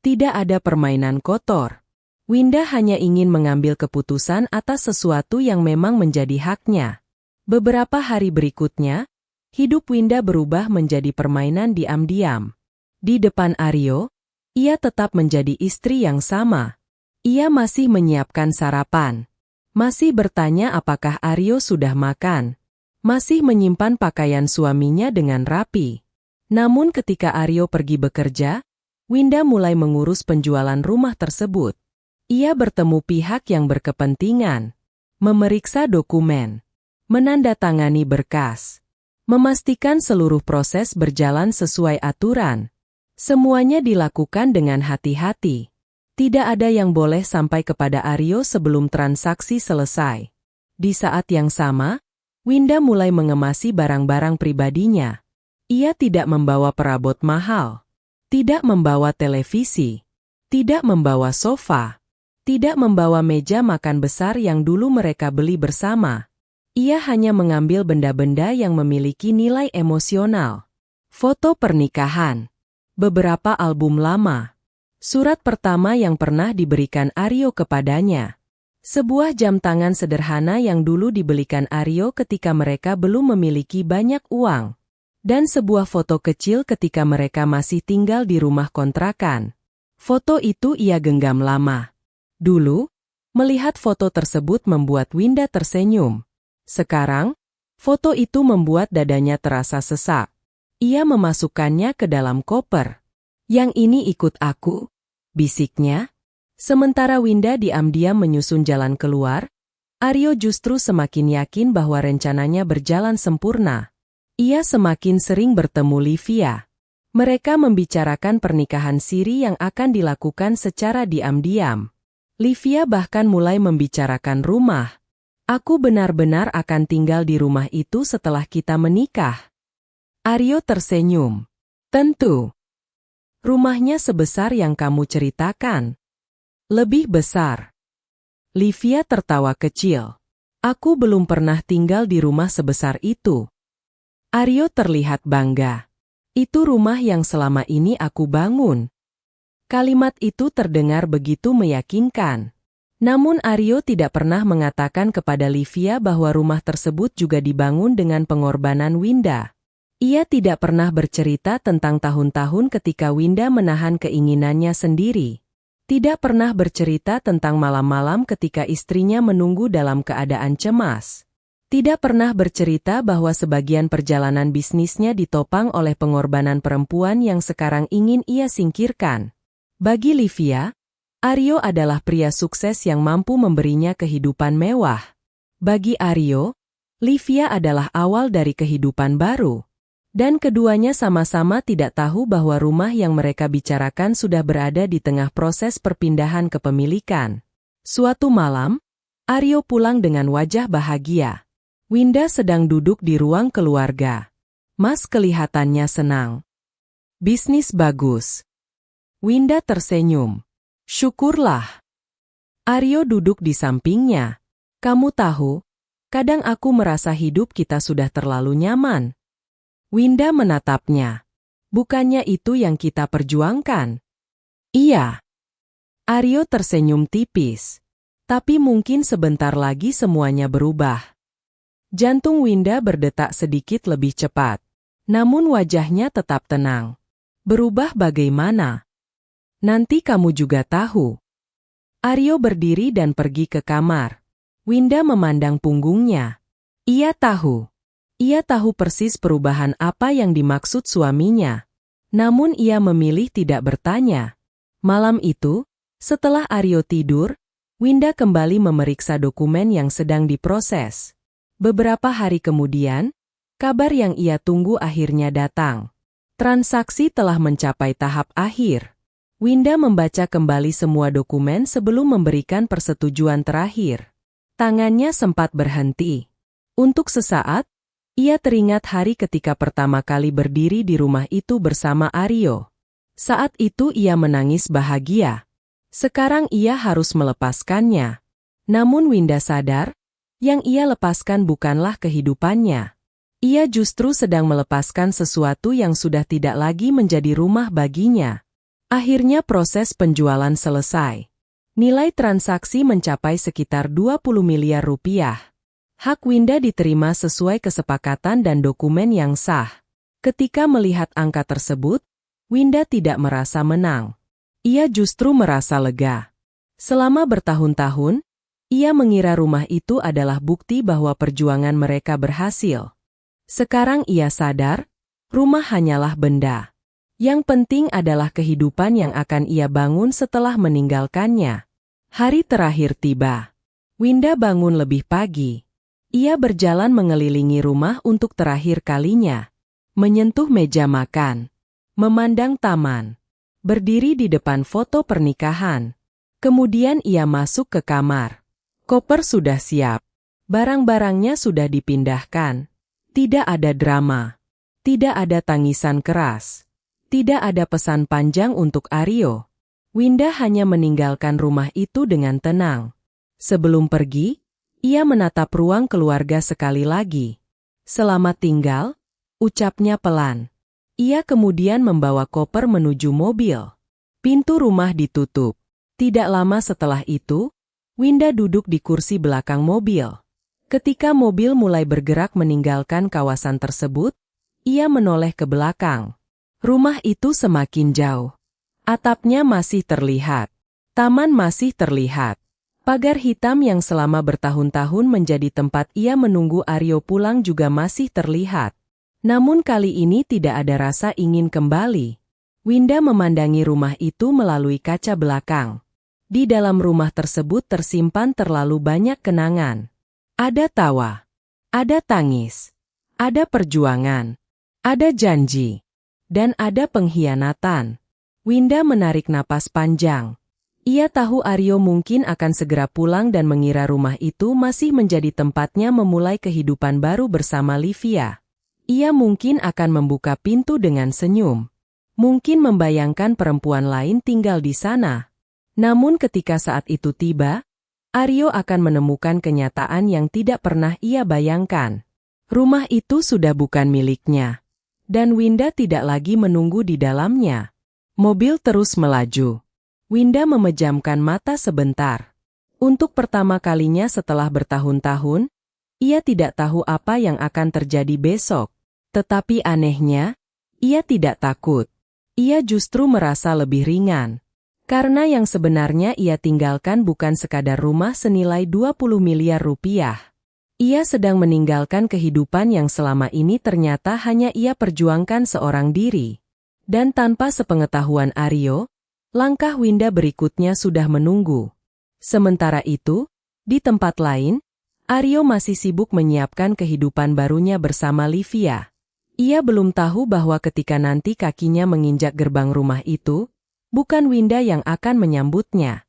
Tidak ada permainan kotor. Winda hanya ingin mengambil keputusan atas sesuatu yang memang menjadi haknya. Beberapa hari berikutnya, hidup Winda berubah menjadi permainan diam-diam. Di depan Aryo, ia tetap menjadi istri yang sama. Ia masih menyiapkan sarapan. Masih bertanya apakah Aryo sudah makan. Masih menyimpan pakaian suaminya dengan rapi. Namun ketika Aryo pergi bekerja, Winda mulai mengurus penjualan rumah tersebut. Ia bertemu pihak yang berkepentingan, memeriksa dokumen, menandatangani berkas, memastikan seluruh proses berjalan sesuai aturan. Semuanya dilakukan dengan hati-hati. Tidak ada yang boleh sampai kepada Aryo sebelum transaksi selesai. Di saat yang sama, Winda mulai mengemasi barang-barang pribadinya. Ia tidak membawa perabot mahal. Tidak membawa televisi, tidak membawa sofa, tidak membawa meja makan besar yang dulu mereka beli bersama. Ia hanya mengambil benda-benda yang memiliki nilai emosional. Foto pernikahan, beberapa album lama, surat pertama yang pernah diberikan Aryo kepadanya, sebuah jam tangan sederhana yang dulu dibelikan Aryo ketika mereka belum memiliki banyak uang. Dan sebuah foto kecil ketika mereka masih tinggal di rumah kontrakan. Foto itu ia genggam lama. Dulu, melihat foto tersebut membuat Winda tersenyum. Sekarang, foto itu membuat dadanya terasa sesak. Ia memasukkannya ke dalam koper. Yang ini ikut aku, bisiknya. Sementara Winda diam-diam menyusun jalan keluar, Aryo justru semakin yakin bahwa rencananya berjalan sempurna. Ia semakin sering bertemu Livia. Mereka membicarakan pernikahan siri yang akan dilakukan secara diam-diam. Livia bahkan mulai membicarakan rumah. Aku benar-benar akan tinggal di rumah itu setelah kita menikah. Aryo tersenyum. Tentu. Rumahnya sebesar yang kamu ceritakan. Lebih besar. Livia tertawa kecil. Aku belum pernah tinggal di rumah sebesar itu. Aryo terlihat bangga. Itu rumah yang selama ini aku bangun. Kalimat itu terdengar begitu meyakinkan. Namun Aryo tidak pernah mengatakan kepada Livia bahwa rumah tersebut juga dibangun dengan pengorbanan Winda. Ia tidak pernah bercerita tentang tahun-tahun ketika Winda menahan keinginannya sendiri. Tidak pernah bercerita tentang malam-malam ketika istrinya menunggu dalam keadaan cemas. Tidak pernah bercerita bahwa sebagian perjalanan bisnisnya ditopang oleh pengorbanan perempuan yang sekarang ingin ia singkirkan. Bagi Livia, Aryo adalah pria sukses yang mampu memberinya kehidupan mewah. Bagi Aryo, Livia adalah awal dari kehidupan baru. Dan keduanya sama-sama tidak tahu bahwa rumah yang mereka bicarakan sudah berada di tengah proses perpindahan kepemilikan. Suatu malam, Aryo pulang dengan wajah bahagia. Winda sedang duduk di ruang keluarga. Mas kelihatannya senang. Bisnis bagus. Winda tersenyum. Syukurlah. Aryo duduk di sampingnya. Kamu tahu, kadang aku merasa hidup kita sudah terlalu nyaman. Winda menatapnya. Bukannya itu yang kita perjuangkan? Iya. Aryo tersenyum tipis. Tapi mungkin sebentar lagi semuanya berubah. Jantung Winda berdetak sedikit lebih cepat. Namun wajahnya tetap tenang. Berubah bagaimana? Nanti kamu juga tahu. Aryo berdiri dan pergi ke kamar. Winda memandang punggungnya. Ia tahu. Ia tahu persis perubahan apa yang dimaksud suaminya. Namun ia memilih tidak bertanya. Malam itu, setelah Aryo tidur, Winda kembali memeriksa dokumen yang sedang diproses. Beberapa hari kemudian, kabar yang ia tunggu akhirnya datang. Transaksi telah mencapai tahap akhir. Winda membaca kembali semua dokumen sebelum memberikan persetujuan terakhir. Tangannya sempat berhenti. Untuk sesaat, ia teringat hari ketika pertama kali berdiri di rumah itu bersama Aryo. Saat itu ia menangis bahagia. Sekarang ia harus melepaskannya. Namun Winda sadar, yang ia lepaskan bukanlah kehidupannya. Ia justru sedang melepaskan sesuatu yang sudah tidak lagi menjadi rumah baginya. Akhirnya proses penjualan selesai. Nilai transaksi mencapai sekitar 20 miliar rupiah. Hak Winda diterima sesuai kesepakatan dan dokumen yang sah. Ketika melihat angka tersebut, Winda tidak merasa menang. Ia justru merasa lega. Selama bertahun-tahun, ia mengira rumah itu adalah bukti bahwa perjuangan mereka berhasil. Sekarang ia sadar, rumah hanyalah benda. Yang penting adalah kehidupan yang akan ia bangun setelah meninggalkannya. Hari terakhir tiba. Winda bangun lebih pagi. Ia berjalan mengelilingi rumah untuk terakhir kalinya. Menyentuh meja makan. Memandang taman. Berdiri di depan foto pernikahan. Kemudian ia masuk ke kamar. Koper sudah siap. Barang-barangnya sudah dipindahkan. Tidak ada drama. Tidak ada tangisan keras. Tidak ada pesan panjang untuk Aryo. Winda hanya meninggalkan rumah itu dengan tenang. Sebelum pergi, ia menatap ruang keluarga sekali lagi. Selamat tinggal, ucapnya pelan. Ia kemudian membawa koper menuju mobil. Pintu rumah ditutup. Tidak lama setelah itu, Winda duduk di kursi belakang mobil. Ketika mobil mulai bergerak meninggalkan kawasan tersebut, ia menoleh ke belakang. Rumah itu semakin jauh. Atapnya masih terlihat. Taman masih terlihat. Pagar hitam yang selama bertahun-tahun menjadi tempat ia menunggu Aryo pulang juga masih terlihat. Namun kali ini tidak ada rasa ingin kembali. Winda memandangi rumah itu melalui kaca belakang. Di dalam rumah tersebut tersimpan terlalu banyak kenangan. Ada tawa. Ada tangis. Ada perjuangan. Ada janji. Dan ada pengkhianatan. Winda menarik napas panjang. Ia tahu Aryo mungkin akan segera pulang dan mengira rumah itu masih menjadi tempatnya memulai kehidupan baru bersama Livia. Ia mungkin akan membuka pintu dengan senyum. Mungkin membayangkan perempuan lain tinggal di sana. Namun ketika saat itu tiba, Aryo akan menemukan kenyataan yang tidak pernah ia bayangkan. Rumah itu sudah bukan miliknya. Dan Winda tidak lagi menunggu di dalamnya. Mobil terus melaju. Winda memejamkan mata sebentar. Untuk pertama kalinya setelah bertahun-tahun, ia tidak tahu apa yang akan terjadi besok. Tetapi anehnya, ia tidak takut. Ia justru merasa lebih ringan. Karena yang sebenarnya ia tinggalkan bukan sekadar rumah senilai 20 miliar rupiah. Ia sedang meninggalkan kehidupan yang selama ini ternyata hanya ia perjuangkan seorang diri. Dan tanpa sepengetahuan Aryo, langkah Winda berikutnya sudah menunggu. Sementara itu, di tempat lain, Aryo masih sibuk menyiapkan kehidupan barunya bersama Livia. Ia belum tahu bahwa ketika nanti kakinya menginjak gerbang rumah itu, bukan Winda yang akan menyambutnya.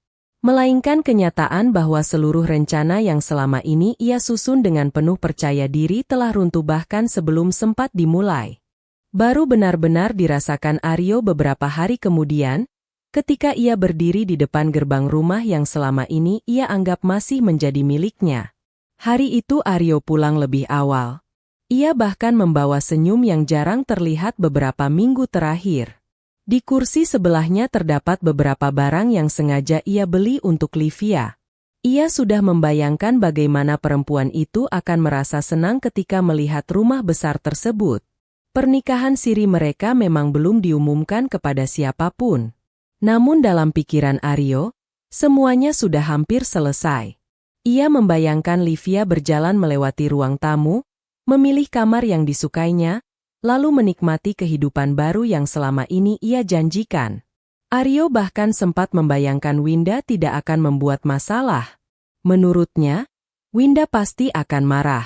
Melainkan kenyataan bahwa seluruh rencana yang selama ini ia susun dengan penuh percaya diri telah runtuh bahkan sebelum sempat dimulai. Baru benar-benar dirasakan Aryo beberapa hari kemudian, ketika ia berdiri di depan gerbang rumah yang selama ini ia anggap masih menjadi miliknya. Hari itu Aryo pulang lebih awal. Ia bahkan membawa senyum yang jarang terlihat beberapa minggu terakhir. Di kursi sebelahnya terdapat beberapa barang yang sengaja ia beli untuk Livia. Ia sudah membayangkan bagaimana perempuan itu akan merasa senang ketika melihat rumah besar tersebut. Pernikahan siri mereka memang belum diumumkan kepada siapapun. Namun dalam pikiran Aryo, semuanya sudah hampir selesai. Ia membayangkan Livia berjalan melewati ruang tamu, memilih kamar yang disukainya, lalu menikmati kehidupan baru yang selama ini ia janjikan. Aryo bahkan sempat membayangkan Winda tidak akan membuat masalah. Menurutnya, Winda pasti akan marah.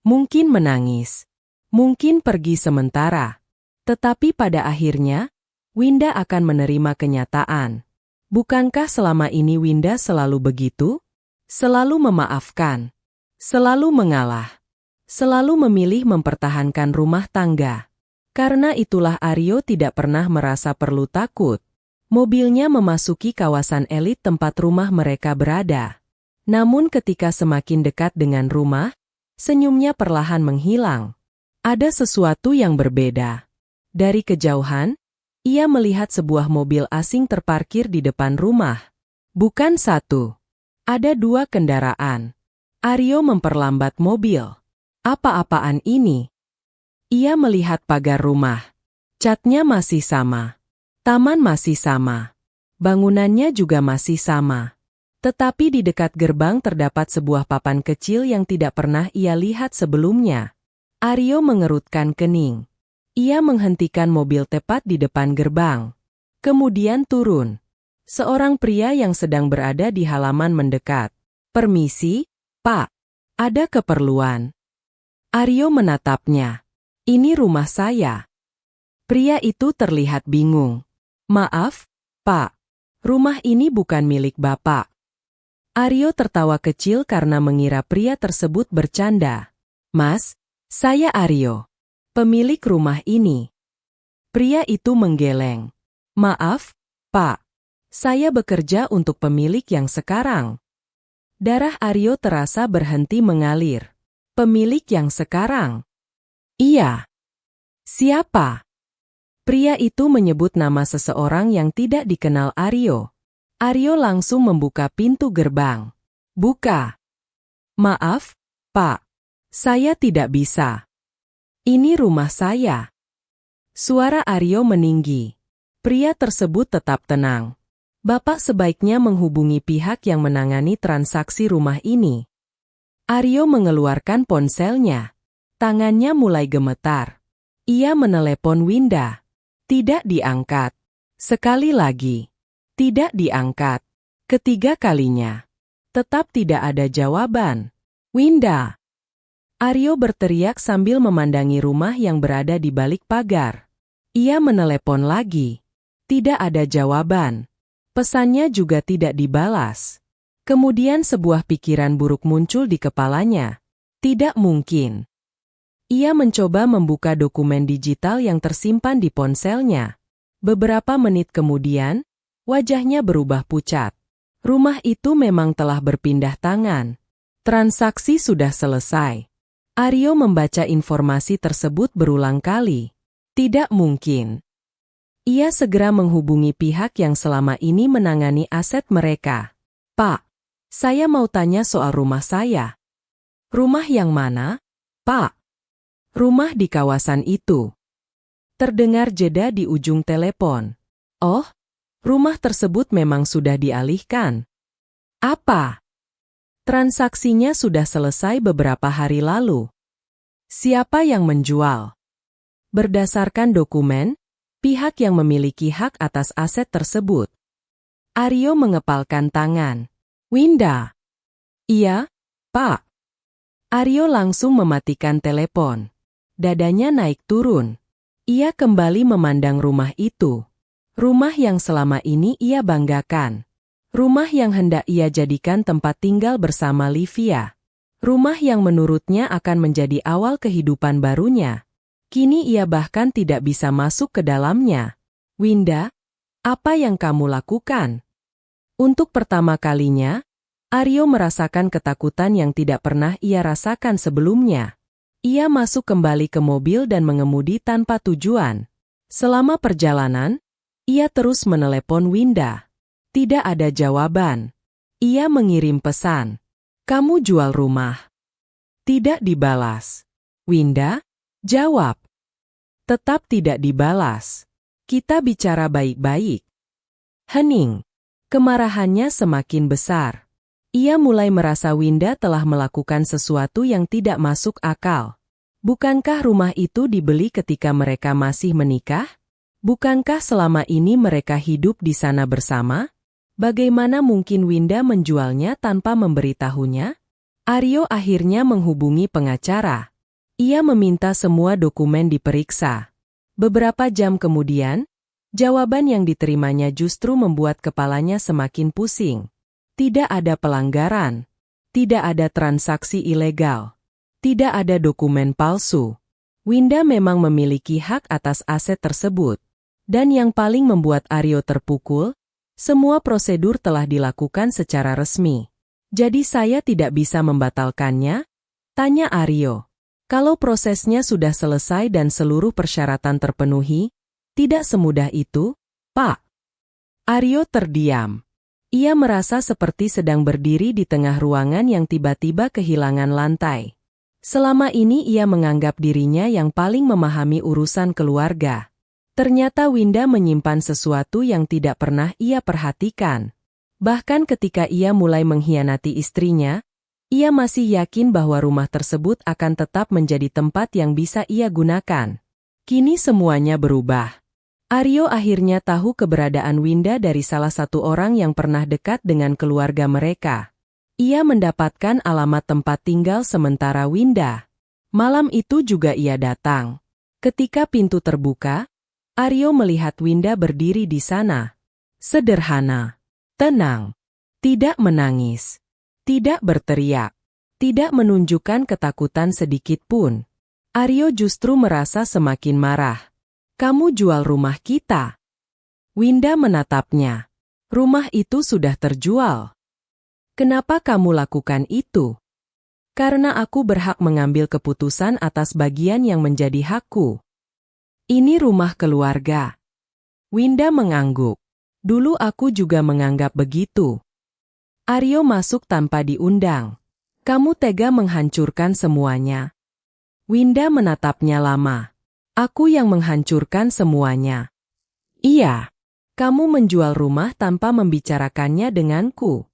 Mungkin menangis. Mungkin pergi sementara. Tetapi pada akhirnya, Winda akan menerima kenyataan. Bukankah selama ini Winda selalu begitu? Selalu memaafkan. Selalu mengalah. Selalu memilih mempertahankan rumah tangga. Karena itulah Aryo tidak pernah merasa perlu takut. Mobilnya memasuki kawasan elit tempat rumah mereka berada. Namun ketika semakin dekat dengan rumah, senyumnya perlahan menghilang. Ada sesuatu yang berbeda. Dari kejauhan, ia melihat sebuah mobil asing terparkir di depan rumah. Bukan satu. Ada dua kendaraan. Aryo memperlambat mobil. Apa-apaan ini? Ia melihat pagar rumah. Catnya masih sama. Taman masih sama. Bangunannya juga masih sama. Tetapi di dekat gerbang terdapat sebuah papan kecil yang tidak pernah ia lihat sebelumnya. Aryo mengerutkan kening. Ia menghentikan mobil tepat di depan gerbang. Kemudian turun. Seorang pria yang sedang berada di halaman mendekat. "Permisi, Pak. Ada keperluan." Aryo menatapnya. "Ini rumah saya." Pria itu terlihat bingung. "Maaf, Pak. Rumah ini bukan milik Bapak." Aryo tertawa kecil karena mengira pria tersebut bercanda. "Mas, saya Aryo, pemilik rumah ini." Pria itu menggeleng. "Maaf, Pak. Saya bekerja untuk pemilik yang sekarang." Darah Aryo terasa berhenti mengalir. "Pemilik yang sekarang?" "Iya." "Siapa?" Pria itu menyebut nama seseorang yang tidak dikenal Aryo. Aryo langsung membuka pintu gerbang. "Buka." "Maaf, Pak. Saya tidak bisa. Ini rumah saya." Suara Aryo meninggi. Pria tersebut tetap tenang. "Bapak sebaiknya menghubungi pihak yang menangani transaksi rumah ini." Aryo mengeluarkan ponselnya. Tangannya mulai gemetar. Ia menelepon Winda. Tidak diangkat. Sekali lagi. Tidak diangkat. Ketiga kalinya. Tetap tidak ada jawaban. "Winda!" Aryo berteriak sambil memandangi rumah yang berada di balik pagar. Ia menelepon lagi. Tidak ada jawaban. Pesannya juga tidak dibalas. Kemudian sebuah pikiran buruk muncul di kepalanya. Tidak mungkin. Ia mencoba membuka dokumen digital yang tersimpan di ponselnya. Beberapa menit kemudian, wajahnya berubah pucat. Rumah itu memang telah berpindah tangan. Transaksi sudah selesai. Aryo membaca informasi tersebut berulang kali. Tidak mungkin. Ia segera menghubungi pihak yang selama ini menangani aset mereka. "Pak, saya mau tanya soal rumah saya." "Rumah yang mana, Pak?" "Rumah di kawasan itu." Terdengar jeda di ujung telepon. "Oh, rumah tersebut memang sudah dialihkan." "Apa?" "Transaksinya sudah selesai beberapa hari lalu." "Siapa yang menjual?" Berdasarkan dokumen, pihak yang memiliki hak atas aset tersebut. Aryo mengepalkan tangan. "Winda." "Iya, Pak." Aryo langsung mematikan telepon. Dadanya naik turun. Ia kembali memandang rumah itu. Rumah yang selama ini ia banggakan. Rumah yang hendak ia jadikan tempat tinggal bersama Livia. Rumah yang menurutnya akan menjadi awal kehidupan barunya. Kini ia bahkan tidak bisa masuk ke dalamnya. "Winda, apa yang kamu lakukan?" Untuk pertama kalinya, Aryo merasakan ketakutan yang tidak pernah ia rasakan sebelumnya. Ia masuk kembali ke mobil dan mengemudi tanpa tujuan. Selama perjalanan, ia terus menelepon Winda. Tidak ada jawaban. Ia mengirim pesan. "Kamu jual rumah?" Tidak dibalas. "Winda, jawab." Tetap tidak dibalas. "Kita bicara baik-baik." Hening. Kemarahannya semakin besar. Ia mulai merasa Winda telah melakukan sesuatu yang tidak masuk akal. Bukankah rumah itu dibeli ketika mereka masih menikah? Bukankah selama ini mereka hidup di sana bersama? Bagaimana mungkin Winda menjualnya tanpa memberitahunya? Aryo akhirnya menghubungi pengacara. Ia meminta semua dokumen diperiksa. Beberapa jam kemudian, jawaban yang diterimanya justru membuat kepalanya semakin pusing. Tidak ada pelanggaran. Tidak ada transaksi ilegal. Tidak ada dokumen palsu. Winda memang memiliki hak atas aset tersebut. Dan yang paling membuat Aryo terpukul, semua prosedur telah dilakukan secara resmi. Jadi saya tidak bisa membatalkannya? Tanya Aryo. Kalau prosesnya sudah selesai dan seluruh persyaratan terpenuhi, tidak semudah itu, Pak. Aryo terdiam. Ia merasa seperti sedang berdiri di tengah ruangan yang tiba-tiba kehilangan lantai. Selama ini ia menganggap dirinya yang paling memahami urusan keluarga. Ternyata Winda menyimpan sesuatu yang tidak pernah ia perhatikan. Bahkan ketika ia mulai mengkhianati istrinya, ia masih yakin bahwa rumah tersebut akan tetap menjadi tempat yang bisa ia gunakan. Kini semuanya berubah. Aryo akhirnya tahu keberadaan Winda dari salah satu orang yang pernah dekat dengan keluarga mereka. Ia mendapatkan alamat tempat tinggal sementara Winda. Malam itu juga ia datang. Ketika pintu terbuka, Aryo melihat Winda berdiri di sana. Sederhana, tenang, tidak menangis, tidak berteriak, tidak menunjukkan ketakutan sedikit pun. Aryo justru merasa semakin marah. Kamu jual rumah kita. Winda menatapnya. Rumah itu sudah terjual. Kenapa kamu lakukan itu? Karena aku berhak mengambil keputusan atas bagian yang menjadi hakku. Ini rumah keluarga. Winda mengangguk. Dulu aku juga menganggap begitu. Aryo masuk tanpa diundang. Kamu tega menghancurkan semuanya. Winda menatapnya lama. Aku yang menghancurkan semuanya. Iya. Kamu menjual rumah tanpa membicarakannya denganku.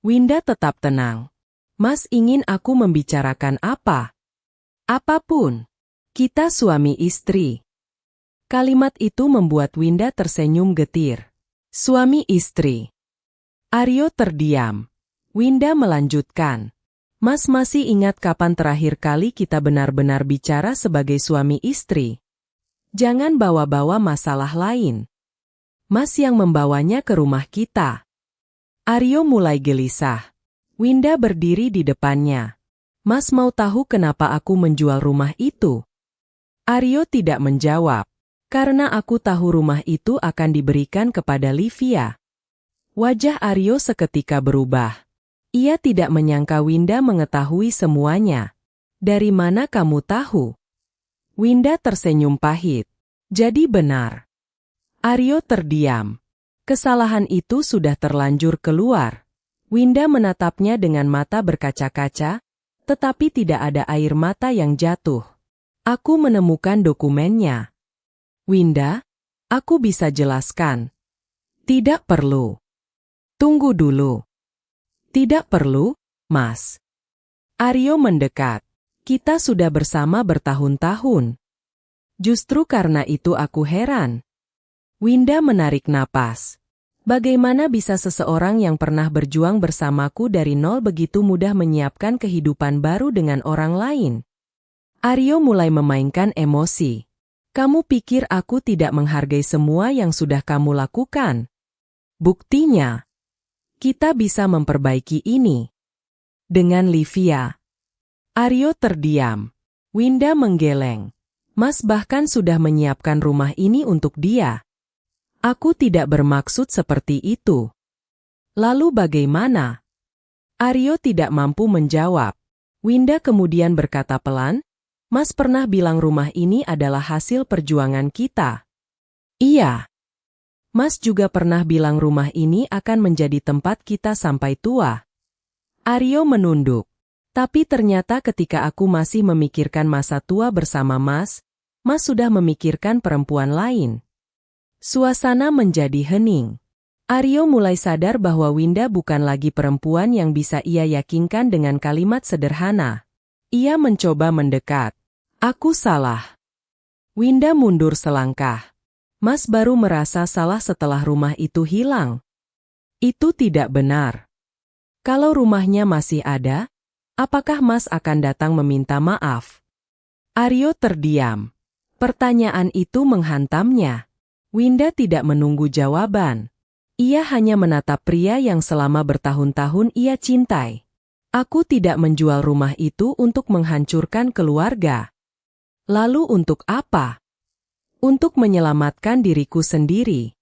Winda tetap tenang. Mas ingin aku membicarakan apa? Apapun. Kita suami istri. Kalimat itu membuat Winda tersenyum getir. Suami istri. Aryo terdiam. Winda melanjutkan. Mas masih ingat kapan terakhir kali kita benar-benar bicara sebagai suami istri? Jangan bawa-bawa masalah lain. Mas yang membawanya ke rumah kita. Aryo mulai gelisah. Winda berdiri di depannya. Mas mau tahu kenapa aku menjual rumah itu? Aryo tidak menjawab. Karena aku tahu rumah itu akan diberikan kepada Livia. Wajah Aryo seketika berubah. Ia tidak menyangka Winda mengetahui semuanya. Dari mana kamu tahu? Winda tersenyum pahit. Jadi benar. Aryo terdiam. Kesalahan itu sudah terlanjur keluar. Winda menatapnya dengan mata berkaca-kaca, tetapi tidak ada air mata yang jatuh. Aku menemukan dokumennya. Winda, aku bisa jelaskan. Tidak perlu. Tunggu dulu. Tidak perlu, Mas. Aryo mendekat. Kita sudah bersama bertahun-tahun. Justru karena itu aku heran. Winda menarik napas. Bagaimana bisa seseorang yang pernah berjuang bersamaku dari nol begitu mudah menyiapkan kehidupan baru dengan orang lain? Aryo mulai memainkan emosi. Kamu pikir aku tidak menghargai semua yang sudah kamu lakukan? Buktinya, kita bisa memperbaiki ini. Dengan Livia. Aryo terdiam. Winda menggeleng. Mas bahkan sudah menyiapkan rumah ini untuk dia. Aku tidak bermaksud seperti itu. Lalu bagaimana? Aryo tidak mampu menjawab. Winda kemudian berkata pelan, Mas pernah bilang rumah ini adalah hasil perjuangan kita. Iya. Mas juga pernah bilang rumah ini akan menjadi tempat kita sampai tua. Aryo menunduk. Tapi ternyata ketika aku masih memikirkan masa tua bersama Mas sudah memikirkan perempuan lain. Suasana menjadi hening. Aryo mulai sadar bahwa Winda bukan lagi perempuan yang bisa ia yakinkan dengan kalimat sederhana. Ia mencoba mendekat. Aku salah. Winda mundur selangkah. Mas baru merasa salah setelah rumah itu hilang. Itu tidak benar. Kalau rumahnya masih ada, apakah Mas akan datang meminta maaf? Aryo terdiam. Pertanyaan itu menghantamnya. Winda tidak menunggu jawaban. Ia hanya menatap pria yang selama bertahun-tahun ia cintai. Aku tidak menjual rumah itu untuk menghancurkan keluarga. Lalu untuk apa? Untuk menyelamatkan diriku sendiri.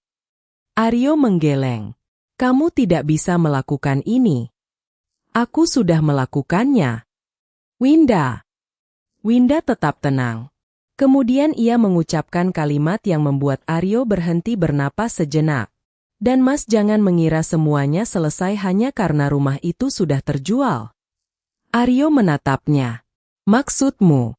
Aryo menggeleng. Kamu tidak bisa melakukan ini. Aku sudah melakukannya. Winda. Winda tetap tenang. Kemudian ia mengucapkan kalimat yang membuat Aryo berhenti bernapas sejenak. Dan Mas jangan mengira semuanya selesai hanya karena rumah itu sudah terjual. Aryo menatapnya. Maksudmu?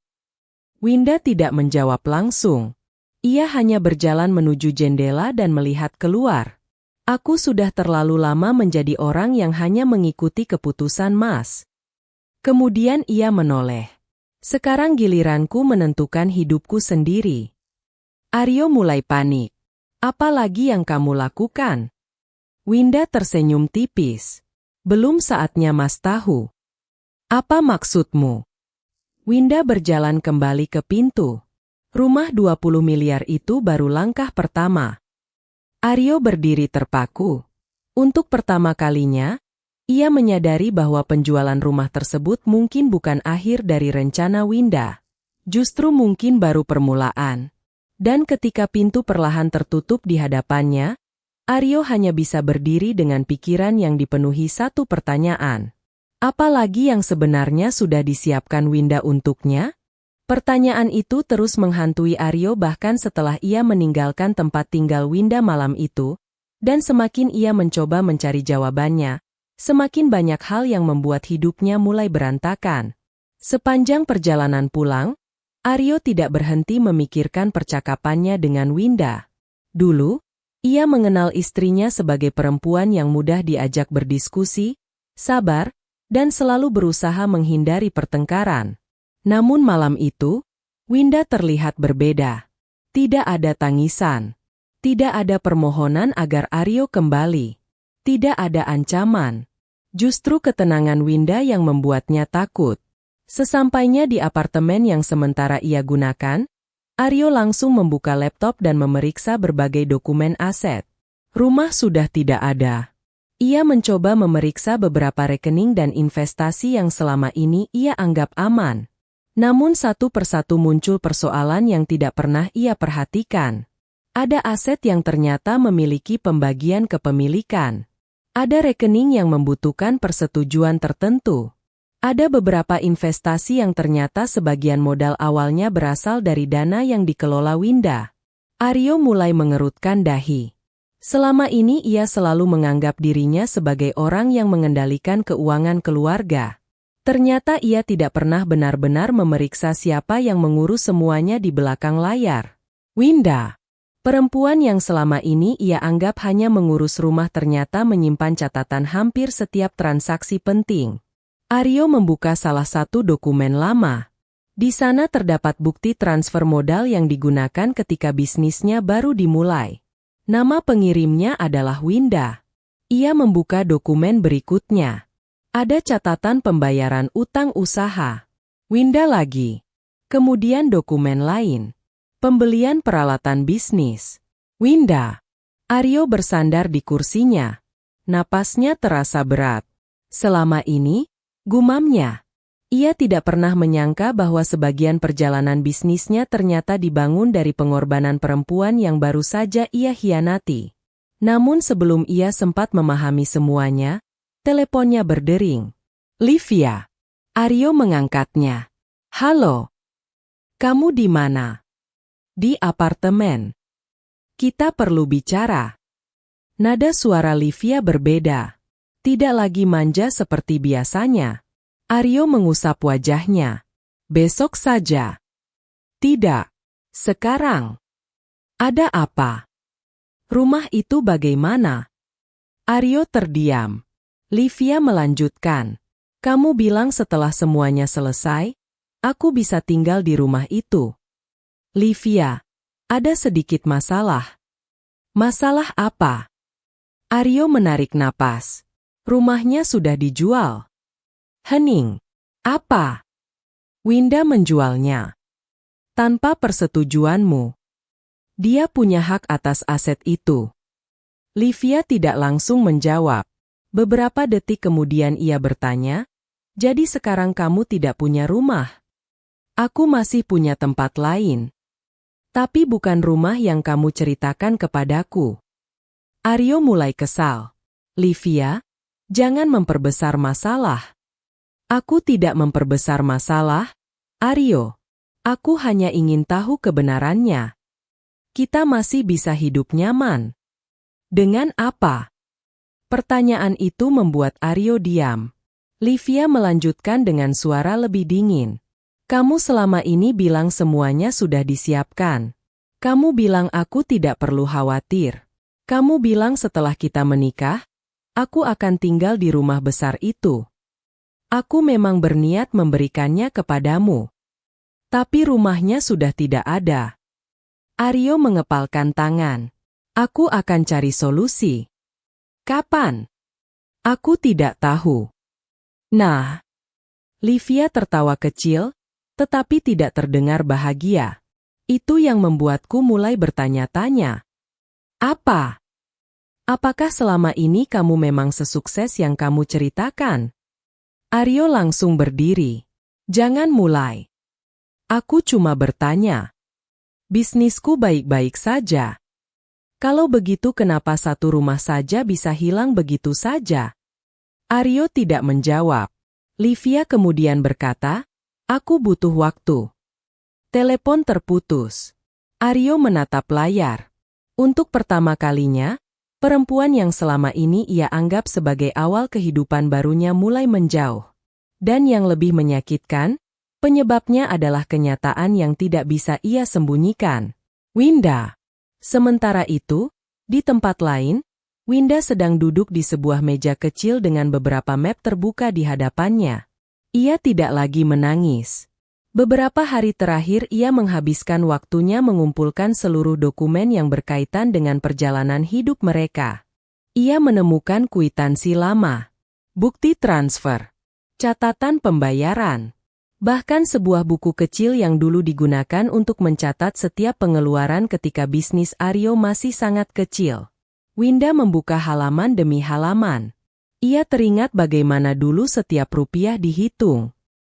Winda tidak menjawab langsung. Ia hanya berjalan menuju jendela dan melihat keluar. Aku sudah terlalu lama menjadi orang yang hanya mengikuti keputusan Mas. Kemudian ia menoleh. Sekarang giliranku menentukan hidupku sendiri. Aryo mulai panik. Apa lagi yang kamu lakukan? Winda tersenyum tipis. Belum saatnya Mas tahu. Apa maksudmu? Winda berjalan kembali ke pintu. Rumah 20 miliar itu baru langkah pertama. Aryo berdiri terpaku. Untuk pertama kalinya, ia menyadari bahwa penjualan rumah tersebut mungkin bukan akhir dari rencana Winda. Justru mungkin baru permulaan. Dan ketika pintu perlahan tertutup di hadapannya, Aryo hanya bisa berdiri dengan pikiran yang dipenuhi satu pertanyaan. Apa lagi yang sebenarnya sudah disiapkan Winda untuknya? Pertanyaan itu terus menghantui Aryo bahkan setelah ia meninggalkan tempat tinggal Winda malam itu, dan semakin ia mencoba mencari jawabannya, semakin banyak hal yang membuat hidupnya mulai berantakan. Sepanjang perjalanan pulang, Aryo tidak berhenti memikirkan percakapannya dengan Winda. Dulu, ia mengenal istrinya sebagai perempuan yang mudah diajak berdiskusi, sabar, dan selalu berusaha menghindari pertengkaran. Namun malam itu, Winda terlihat berbeda. Tidak ada tangisan. Tidak ada permohonan agar Aryo kembali. Tidak ada ancaman. Justru ketenangan Winda yang membuatnya takut. Sesampainya di apartemen yang sementara ia gunakan, Aryo langsung membuka laptop dan memeriksa berbagai dokumen aset. Rumah sudah tidak ada. Ia mencoba memeriksa beberapa rekening dan investasi yang selama ini ia anggap aman. Namun satu persatu muncul persoalan yang tidak pernah ia perhatikan. Ada aset yang ternyata memiliki pembagian kepemilikan. Ada rekening yang membutuhkan persetujuan tertentu. Ada beberapa investasi yang ternyata sebagian modal awalnya berasal dari dana yang dikelola Winda. Aryo mulai mengerutkan dahi. Selama ini ia selalu menganggap dirinya sebagai orang yang mengendalikan keuangan keluarga. Ternyata ia tidak pernah benar-benar memeriksa siapa yang mengurus semuanya di belakang layar. Winda, perempuan yang selama ini ia anggap hanya mengurus rumah ternyata menyimpan catatan hampir setiap transaksi penting. Aryo membuka salah satu dokumen lama. Di sana terdapat bukti transfer modal yang digunakan ketika bisnisnya baru dimulai. Nama pengirimnya adalah Winda. Ia membuka dokumen berikutnya. Ada catatan pembayaran utang usaha. Winda lagi. Kemudian dokumen lain. Pembelian peralatan bisnis. Winda. Aryo bersandar di kursinya. Napasnya terasa berat. Selama ini, gumamnya. Ia tidak pernah menyangka bahwa sebagian perjalanan bisnisnya ternyata dibangun dari pengorbanan perempuan yang baru saja ia hianati. Namun sebelum ia sempat memahami semuanya, teleponnya berdering. Livia. Aryo mengangkatnya. Halo. Kamu di mana? Di apartemen. Kita perlu bicara. Nada suara Livia berbeda. Tidak lagi manja seperti biasanya. Aryo mengusap wajahnya. Besok saja. Tidak. Sekarang. Ada apa? Rumah itu bagaimana? Aryo terdiam. Livia melanjutkan. Kamu bilang setelah semuanya selesai, Aku bisa tinggal di rumah itu. Livia, ada sedikit masalah. Masalah apa? Aryo menarik napas. Rumahnya sudah dijual. Hening. Apa? Winda menjualnya. Tanpa persetujuanmu. Dia punya hak atas aset itu. Livia tidak langsung menjawab. Beberapa detik kemudian ia bertanya, jadi sekarang kamu tidak punya rumah? Aku masih punya tempat lain. Tapi bukan rumah yang kamu ceritakan kepadaku. Aryo mulai kesal. Livia, jangan memperbesar masalah. Aku tidak memperbesar masalah, Aryo. Aku hanya ingin tahu kebenarannya. Kita masih bisa hidup nyaman. Dengan apa? Pertanyaan itu membuat Aryo diam. Livia melanjutkan dengan suara lebih dingin. Kamu selama ini bilang semuanya sudah disiapkan. Kamu bilang aku tidak perlu khawatir. Kamu bilang setelah kita menikah, aku akan tinggal di rumah besar itu. Aku memang berniat memberikannya kepadamu. Tapi rumahnya sudah tidak ada. Aryo mengepalkan tangan. Aku akan cari solusi. Kapan? Aku tidak tahu. Nah. Livia tertawa kecil, tetapi tidak terdengar bahagia. Itu yang membuatku mulai bertanya-tanya. Apa? Apakah selama ini kamu memang sesukses yang kamu ceritakan? Aryo langsung berdiri. Jangan mulai. Aku cuma bertanya. Bisnisku baik-baik saja. Kalau begitu kenapa satu rumah saja bisa hilang begitu saja? Aryo tidak menjawab. Livia kemudian berkata, aku butuh waktu. Telepon terputus. Aryo menatap layar. Untuk pertama kalinya, perempuan yang selama ini ia anggap sebagai awal kehidupan barunya mulai menjauh. Dan yang lebih menyakitkan, penyebabnya adalah kenyataan yang tidak bisa ia sembunyikan. Winda. Sementara itu, di tempat lain, Winda sedang duduk di sebuah meja kecil dengan beberapa map terbuka di hadapannya. Ia tidak lagi menangis. Beberapa hari terakhir ia menghabiskan waktunya mengumpulkan seluruh dokumen yang berkaitan dengan perjalanan hidup mereka. Ia menemukan kwitansi lama, bukti transfer, catatan pembayaran, bahkan sebuah buku kecil yang dulu digunakan untuk mencatat setiap pengeluaran ketika bisnis Aryo masih sangat kecil. Winda membuka halaman demi halaman. Ia teringat bagaimana dulu setiap rupiah dihitung.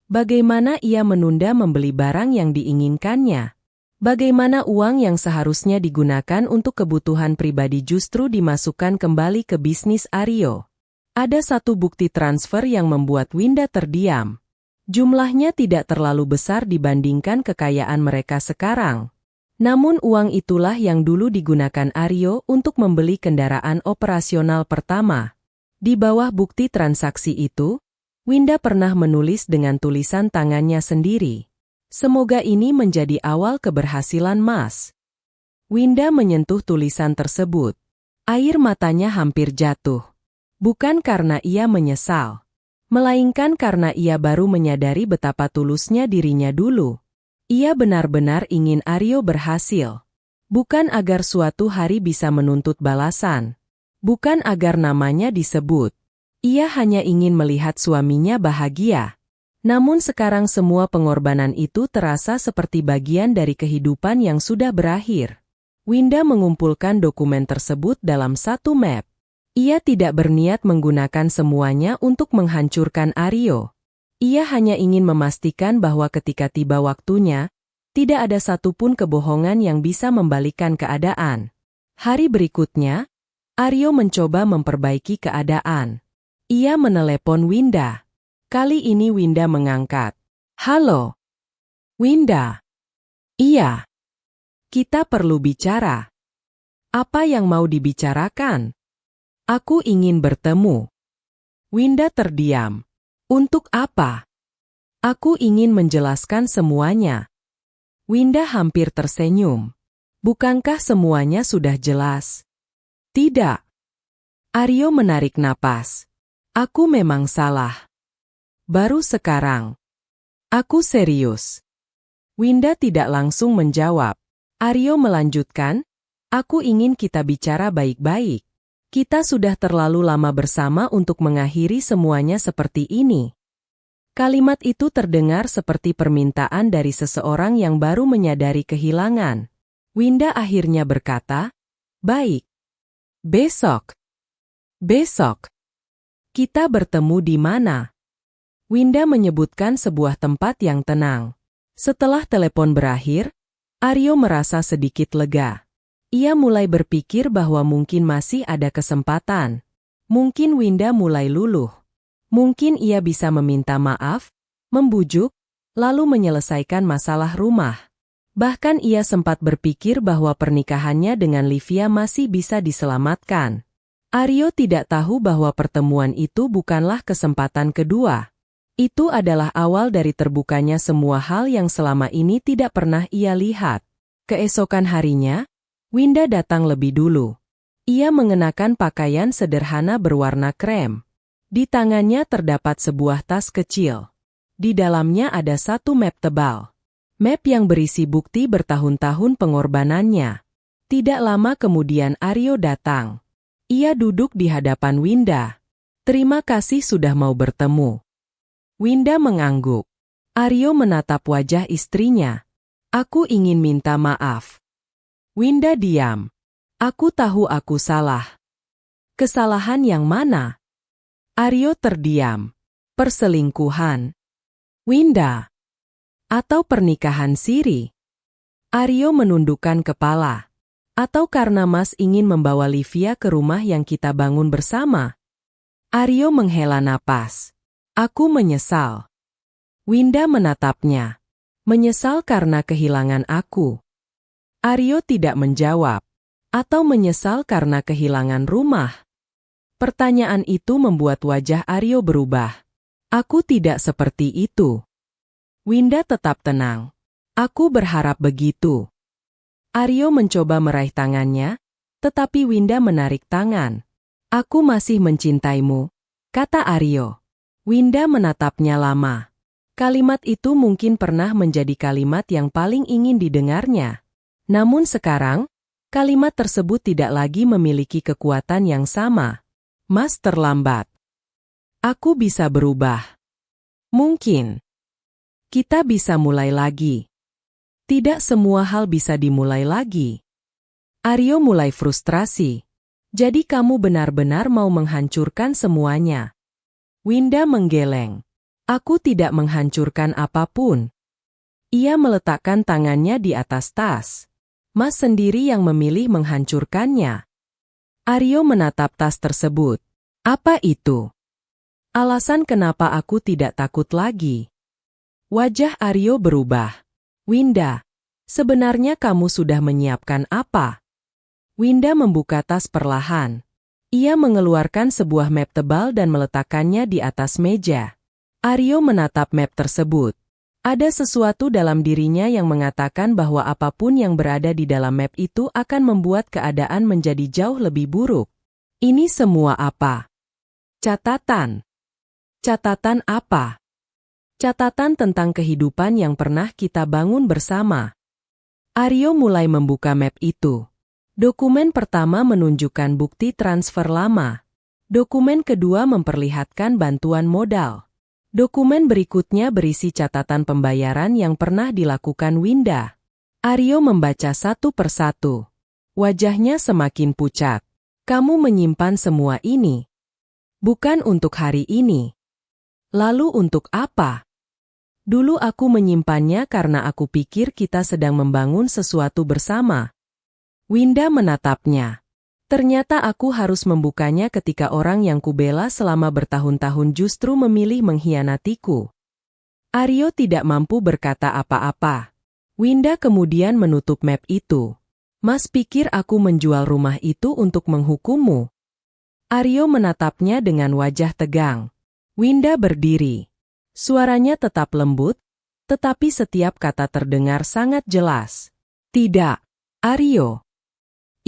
Bagaimana ia menunda membeli barang yang diinginkannya. Bagaimana uang yang seharusnya digunakan untuk kebutuhan pribadi justru dimasukkan kembali ke bisnis Aryo. Ada satu bukti transfer yang membuat Winda terdiam. Jumlahnya tidak terlalu besar dibandingkan kekayaan mereka sekarang. Namun uang itulah yang dulu digunakan Aryo untuk membeli kendaraan operasional pertama. Di bawah bukti transaksi itu, Winda pernah menulis dengan tulisan tangannya sendiri. Semoga ini menjadi awal keberhasilan Mas. Winda menyentuh tulisan tersebut. Air matanya hampir jatuh. Bukan karena ia menyesal, melainkan karena ia baru menyadari betapa tulusnya dirinya dulu. Ia benar-benar ingin Aryo berhasil. Bukan agar suatu hari bisa menuntut balasan. Bukan agar namanya disebut. Ia hanya ingin melihat suaminya bahagia. Namun sekarang semua pengorbanan itu terasa seperti bagian dari kehidupan yang sudah berakhir. Winda mengumpulkan dokumen tersebut dalam satu map. Ia tidak berniat menggunakan semuanya untuk menghancurkan Aryo. Ia hanya ingin memastikan bahwa ketika tiba waktunya, tidak ada satupun kebohongan yang bisa membalikkan keadaan. Hari berikutnya, Aryo mencoba memperbaiki keadaan. Ia menelepon Winda. Kali ini Winda mengangkat. Halo. Winda. Iya. Kita perlu bicara. Apa yang mau dibicarakan? Aku ingin bertemu. Winda terdiam. Untuk apa? Aku ingin menjelaskan semuanya. Winda hampir tersenyum. Bukankah semuanya sudah jelas? Tidak. Aryo menarik napas. Aku memang salah. Baru sekarang. Aku serius. Winda tidak langsung menjawab. Aryo melanjutkan, aku ingin kita bicara baik-baik. Kita sudah terlalu lama bersama untuk mengakhiri semuanya seperti ini. Kalimat itu terdengar seperti permintaan dari seseorang yang baru menyadari kehilangan. Winda akhirnya berkata, baik. Besok. Besok. Kita bertemu di mana? Winda menyebutkan sebuah tempat yang tenang. Setelah telepon berakhir, Aryo merasa sedikit lega. Ia mulai berpikir bahwa mungkin masih ada kesempatan. Mungkin Winda mulai luluh. Mungkin ia bisa meminta maaf, membujuk, lalu menyelesaikan masalah rumah. Bahkan ia sempat berpikir bahwa pernikahannya dengan Livia masih bisa diselamatkan. Aryo tidak tahu bahwa pertemuan itu bukanlah kesempatan kedua. Itu adalah awal dari terbukanya semua hal yang selama ini tidak pernah ia lihat. Keesokan harinya, Winda datang lebih dulu. Ia mengenakan pakaian sederhana berwarna krem. Di tangannya terdapat sebuah tas kecil. Di dalamnya ada satu map tebal. Map yang berisi bukti bertahun-tahun pengorbanannya. Tidak lama kemudian Aryo datang. Ia duduk di hadapan Winda. Terima kasih sudah mau bertemu. Winda mengangguk. Aryo menatap wajah istrinya. Aku ingin minta maaf. Winda diam. Aku tahu aku salah. Kesalahan yang mana? Aryo terdiam. Perselingkuhan. Winda. Atau pernikahan siri? Aryo menundukkan kepala. Atau karena Mas ingin membawa Livia ke rumah yang kita bangun bersama? Aryo menghela napas. Aku menyesal. Winda menatapnya. Menyesal karena kehilangan aku. Aryo tidak menjawab. Atau menyesal karena kehilangan rumah? Pertanyaan itu membuat wajah Aryo berubah. Aku tidak seperti itu. Winda tetap tenang. Aku berharap begitu. Aryo mencoba meraih tangannya, tetapi Winda menarik tangan. Aku masih mencintaimu, kata Aryo. Winda menatapnya lama. Kalimat itu mungkin pernah menjadi kalimat yang paling ingin didengarnya. Namun sekarang, kalimat tersebut tidak lagi memiliki kekuatan yang sama. Mas terlambat. Aku bisa berubah. Mungkin. Kita bisa mulai lagi. Tidak semua hal bisa dimulai lagi. Aryo mulai frustrasi. Jadi kamu benar-benar mau menghancurkan semuanya? Winda menggeleng. Aku tidak menghancurkan apapun. Ia meletakkan tangannya di atas tas. Mas sendiri yang memilih menghancurkannya. Aryo menatap tas tersebut. Apa itu? Alasan kenapa aku tidak takut lagi. Wajah Aryo berubah. Winda, sebenarnya kamu sudah menyiapkan apa? Winda membuka tas perlahan. Ia mengeluarkan sebuah map tebal dan meletakkannya di atas meja. Aryo menatap map tersebut. Ada sesuatu dalam dirinya yang mengatakan bahwa apapun yang berada di dalam map itu akan membuat keadaan menjadi jauh lebih buruk. Ini semua apa? Catatan. Catatan apa? Catatan tentang kehidupan yang pernah kita bangun bersama. Aryo mulai membuka map itu. Dokumen pertama menunjukkan bukti transfer lama. Dokumen kedua memperlihatkan bantuan modal. Dokumen berikutnya berisi catatan pembayaran yang pernah dilakukan Winda. Aryo membaca satu persatu. Wajahnya semakin pucat. Kamu menyimpan semua ini. Bukan untuk hari ini. Lalu untuk apa? Dulu aku menyimpannya karena aku pikir kita sedang membangun sesuatu bersama. Winda menatapnya. Ternyata aku harus membukanya ketika orang yang kubela selama bertahun-tahun justru memilih mengkhianatiku. Aryo tidak mampu berkata apa-apa. Winda kemudian menutup map itu. Mas pikir aku menjual rumah itu untuk menghukummu? Aryo menatapnya dengan wajah tegang. Winda berdiri. Suaranya tetap lembut, tetapi setiap kata terdengar sangat jelas. Tidak, Aryo.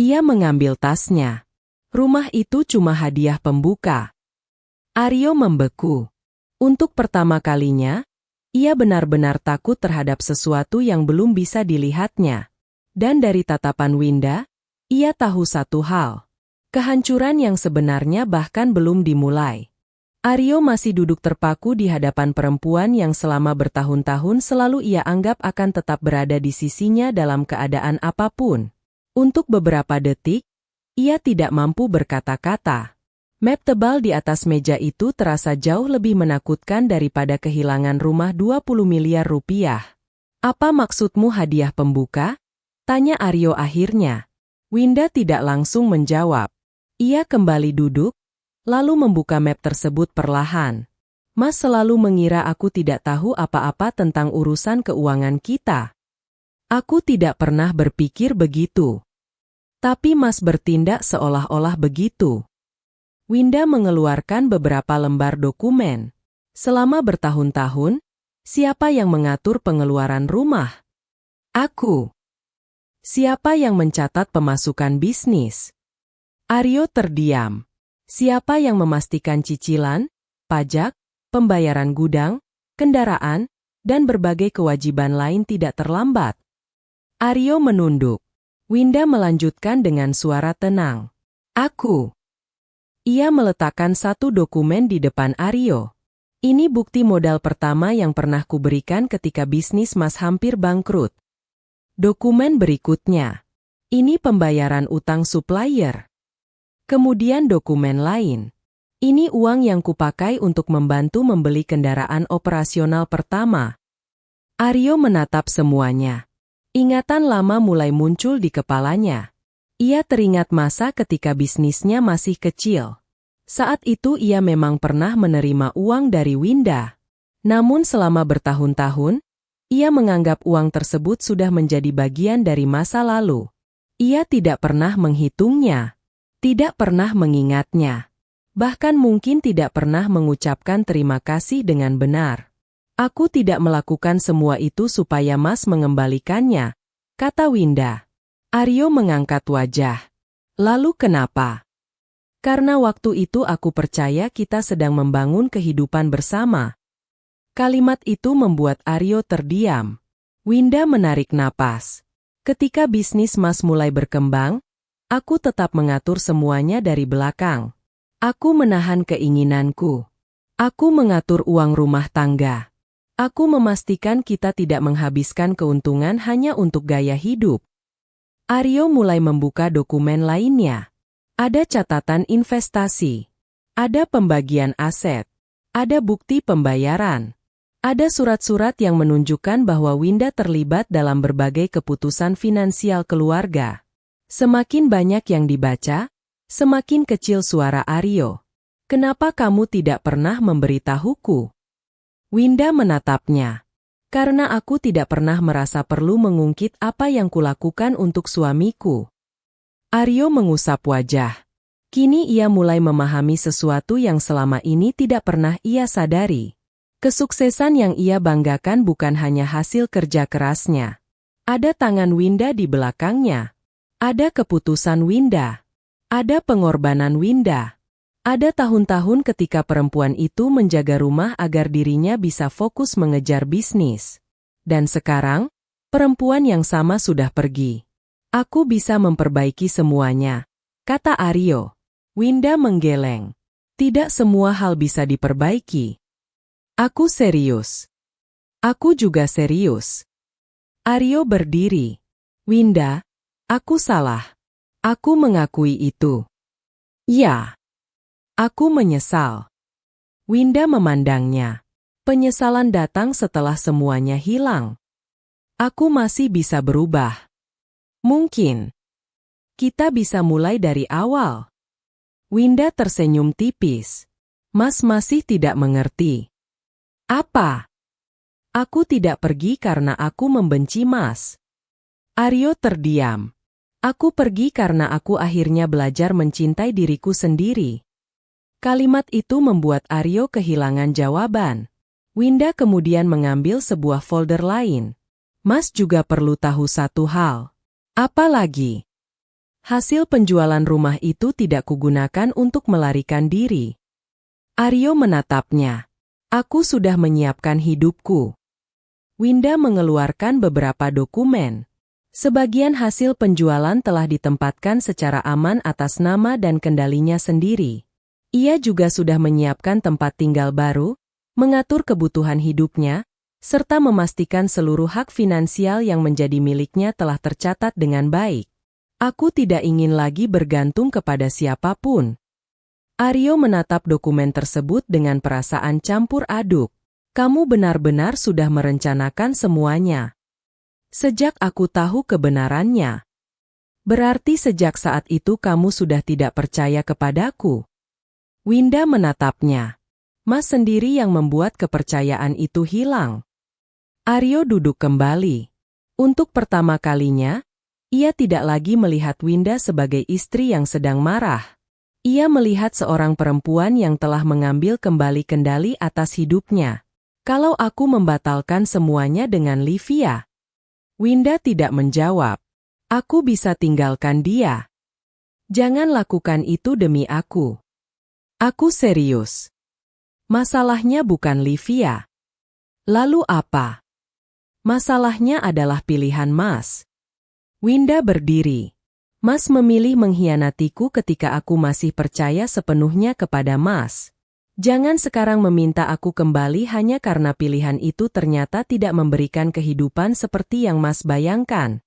Ia mengambil tasnya. Rumah itu cuma hadiah pembuka. Aryo membeku. Untuk pertama kalinya, Ia benar-benar takut terhadap sesuatu yang belum bisa dilihatnya. Dan dari tatapan Winda, ia tahu satu hal. Kehancuran yang sebenarnya bahkan belum dimulai. Aryo masih duduk terpaku di hadapan perempuan yang selama bertahun-tahun selalu ia anggap akan tetap berada di sisinya dalam keadaan apapun. Untuk beberapa detik, ia tidak mampu berkata-kata. Map tebal di atas meja itu terasa jauh lebih menakutkan daripada kehilangan rumah 20 miliar rupiah. Apa maksudmu hadiah pembuka? Tanya Aryo akhirnya. Winda tidak langsung menjawab. Ia kembali duduk, lalu membuka map tersebut perlahan. Mas selalu mengira aku tidak tahu apa-apa tentang urusan keuangan kita. Aku tidak pernah berpikir begitu. Tapi Mas bertindak seolah-olah begitu. Winda mengeluarkan beberapa lembar dokumen. Selama bertahun-tahun, siapa yang mengatur pengeluaran rumah? Aku. Siapa yang mencatat pemasukan bisnis? Aryo terdiam. Siapa yang memastikan cicilan, pajak, pembayaran gudang, kendaraan, dan berbagai kewajiban lain tidak terlambat? Aryo menunduk. Winda melanjutkan dengan suara tenang. Aku. Ia meletakkan satu dokumen di depan Aryo. Ini bukti modal pertama yang pernah kuberikan ketika bisnis Mas hampir bangkrut. Dokumen berikutnya. Ini pembayaran utang supplier. Kemudian dokumen lain. Ini uang yang kupakai untuk membantu membeli kendaraan operasional pertama. Aryo menatap semuanya. Ingatan lama mulai muncul di kepalanya. Ia teringat masa ketika bisnisnya masih kecil. Saat itu ia memang pernah menerima uang dari Winda. Namun selama bertahun-tahun, ia menganggap uang tersebut sudah menjadi bagian dari masa lalu. Ia tidak pernah menghitungnya, tidak pernah mengingatnya. Bahkan mungkin tidak pernah mengucapkan terima kasih dengan benar. Aku tidak melakukan semua itu supaya Mas mengembalikannya, kata Winda. Aryo mengangkat wajah. Lalu kenapa? Karena waktu itu aku percaya kita sedang membangun kehidupan bersama. Kalimat itu membuat Aryo terdiam. Winda menarik napas. Ketika bisnis Mas mulai berkembang, aku tetap mengatur semuanya dari belakang. Aku menahan keinginanku. Aku mengatur uang rumah tangga. Aku memastikan kita tidak menghabiskan keuntungan hanya untuk gaya hidup. Aryo mulai membuka dokumen lainnya. Ada catatan investasi. Ada pembagian aset. Ada bukti pembayaran. Ada surat-surat yang menunjukkan bahwa Winda terlibat dalam berbagai keputusan finansial keluarga. Semakin banyak yang dibaca, semakin kecil suara Aryo. Kenapa kamu tidak pernah memberitahuku? Winda menatapnya. Karena aku tidak pernah merasa perlu mengungkit apa yang kulakukan untuk suamiku. Aryo mengusap wajah. Kini ia mulai memahami sesuatu yang selama ini tidak pernah ia sadari. Kesuksesan yang ia banggakan bukan hanya hasil kerja kerasnya. Ada tangan Winda di belakangnya. Ada keputusan Winda. Ada pengorbanan Winda. Ada tahun-tahun ketika perempuan itu menjaga rumah agar dirinya bisa fokus mengejar bisnis. Dan sekarang, perempuan yang sama sudah pergi. Aku bisa memperbaiki semuanya, kata Aryo. Winda menggeleng. Tidak semua hal bisa diperbaiki. Aku serius. Aku juga serius. Aryo berdiri. Winda, aku salah. Aku mengakui itu. Ya. Aku menyesal. Winda memandangnya. Penyesalan datang setelah semuanya hilang. Aku masih bisa berubah. Mungkin. Kita bisa mulai dari awal. Winda tersenyum tipis. Mas masih tidak mengerti. Apa? Aku tidak pergi karena aku membenci Mas. Aryo terdiam. Aku pergi karena aku akhirnya belajar mencintai diriku sendiri. Kalimat itu membuat Aryo kehilangan jawaban. Winda kemudian mengambil sebuah folder lain. Mas juga perlu tahu satu hal. Apa lagi? Hasil penjualan rumah itu tidak kugunakan untuk melarikan diri. Aryo menatapnya. Aku sudah menyiapkan hidupku. Winda mengeluarkan beberapa dokumen. Sebagian hasil penjualan telah ditempatkan secara aman atas nama dan kendalinya sendiri. Ia juga sudah menyiapkan tempat tinggal baru, mengatur kebutuhan hidupnya, serta memastikan seluruh hak finansial yang menjadi miliknya telah tercatat dengan baik. Aku tidak ingin lagi bergantung kepada siapapun. Aryo menatap dokumen tersebut dengan perasaan campur aduk. Kamu benar-benar sudah merencanakan semuanya. Sejak aku tahu kebenarannya. Berarti sejak saat itu kamu sudah tidak percaya kepadaku. Winda menatapnya. Mas sendiri yang membuat kepercayaan itu hilang. Aryo duduk kembali. Untuk pertama kalinya, ia tidak lagi melihat Winda sebagai istri yang sedang marah. Ia melihat seorang perempuan yang telah mengambil kembali kendali atas hidupnya. Kalau aku membatalkan semuanya dengan Livia? Winda tidak menjawab. Aku bisa tinggalkan dia. Jangan lakukan itu demi aku. Aku serius. Masalahnya bukan Livia. Lalu apa? Masalahnya adalah pilihan Mas. Winda berdiri. Mas memilih mengkhianatiku ketika aku masih percaya sepenuhnya kepada Mas. Jangan sekarang meminta aku kembali hanya karena pilihan itu ternyata tidak memberikan kehidupan seperti yang Mas bayangkan.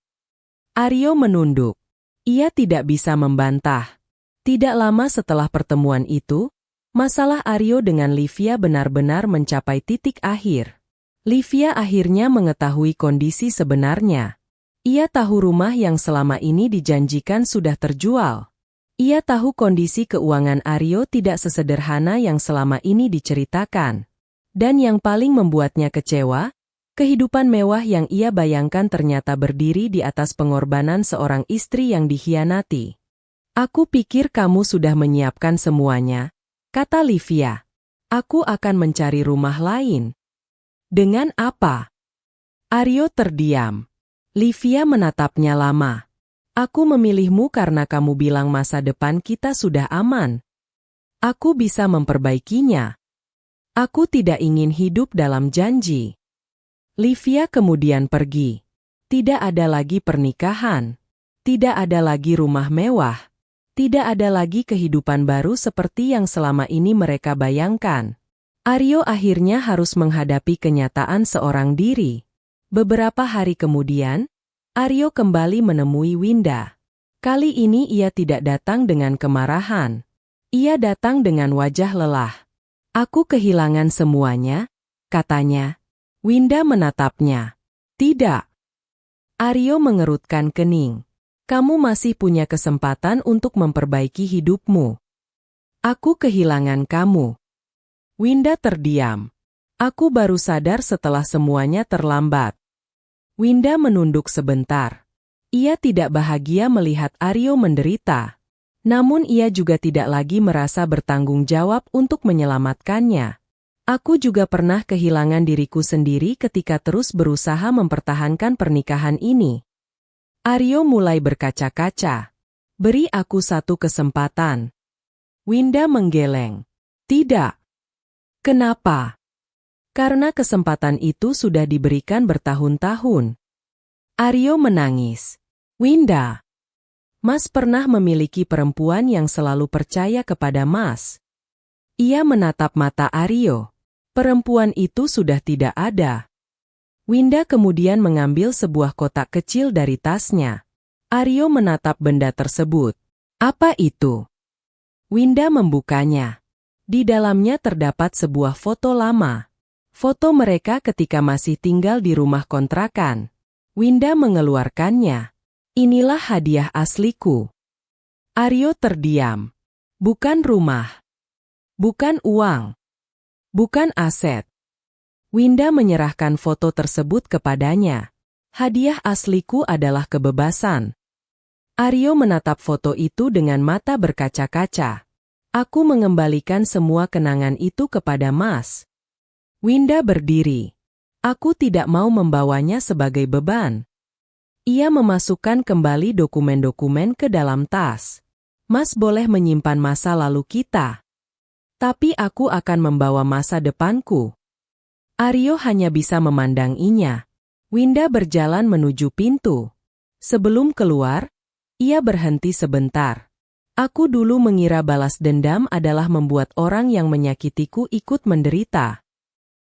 Aryo menunduk. Ia tidak bisa membantah. Tidak lama setelah pertemuan itu, masalah Aryo dengan Livia benar-benar mencapai titik akhir. Livia akhirnya mengetahui kondisi sebenarnya. Ia tahu rumah yang selama ini dijanjikan sudah terjual. Ia tahu kondisi keuangan Aryo tidak sesederhana yang selama ini diceritakan. Dan yang paling membuatnya kecewa, kehidupan mewah yang ia bayangkan ternyata berdiri di atas pengorbanan seorang istri yang dikhianati. Aku pikir kamu sudah menyiapkan semuanya, kata Livia. Aku akan mencari rumah lain. Dengan apa? Aryo terdiam. Livia menatapnya lama. Aku memilihmu karena kamu bilang masa depan kita sudah aman. Aku bisa memperbaikinya. Aku tidak ingin hidup dalam janji. Livia kemudian pergi. Tidak ada lagi pernikahan. Tidak ada lagi rumah mewah. Tidak ada lagi kehidupan baru seperti yang selama ini mereka bayangkan. Aryo akhirnya harus menghadapi kenyataan seorang diri. Beberapa hari kemudian, Aryo kembali menemui Winda. Kali ini ia tidak datang dengan kemarahan. Ia datang dengan wajah lelah. Aku kehilangan semuanya, katanya. Winda menatapnya. Tidak. Aryo mengerutkan kening. Kamu masih punya kesempatan untuk memperbaiki hidupmu. Aku kehilangan kamu. Winda terdiam. Aku baru sadar setelah semuanya terlambat. Winda menunduk sebentar. Ia tidak bahagia melihat Aryo menderita. Namun ia juga tidak lagi merasa bertanggung jawab untuk menyelamatkannya. Aku juga pernah kehilangan diriku sendiri ketika terus berusaha mempertahankan pernikahan ini. Aryo mulai berkaca-kaca. Beri aku satu kesempatan. Winda menggeleng. Tidak. Kenapa? Karena kesempatan itu sudah diberikan bertahun-tahun. Aryo menangis. Winda, Mas pernah memiliki perempuan yang selalu percaya kepada Mas. Ia menatap mata Aryo. Perempuan itu sudah tidak ada. Winda kemudian mengambil sebuah kotak kecil dari tasnya. Aryo menatap benda tersebut. Apa itu? Winda membukanya. Di dalamnya terdapat sebuah foto lama. Foto mereka ketika masih tinggal di rumah kontrakan. Winda mengeluarkannya. Inilah hadiah asliku. Aryo terdiam. Bukan rumah. Bukan uang. Bukan aset. Winda menyerahkan foto tersebut kepadanya. Hadiah asliku adalah kebebasan. Aryo menatap foto itu dengan mata berkaca-kaca. Aku mengembalikan semua kenangan itu kepada Mas. Winda berdiri. Aku tidak mau membawanya sebagai beban. Ia memasukkan kembali dokumen-dokumen ke dalam tas. Mas boleh menyimpan masa lalu kita. Tapi aku akan membawa masa depanku. Aryo hanya bisa memandanginya. Winda berjalan menuju pintu. Sebelum keluar, ia berhenti sebentar. Aku dulu mengira balas dendam adalah membuat orang yang menyakitiku ikut menderita.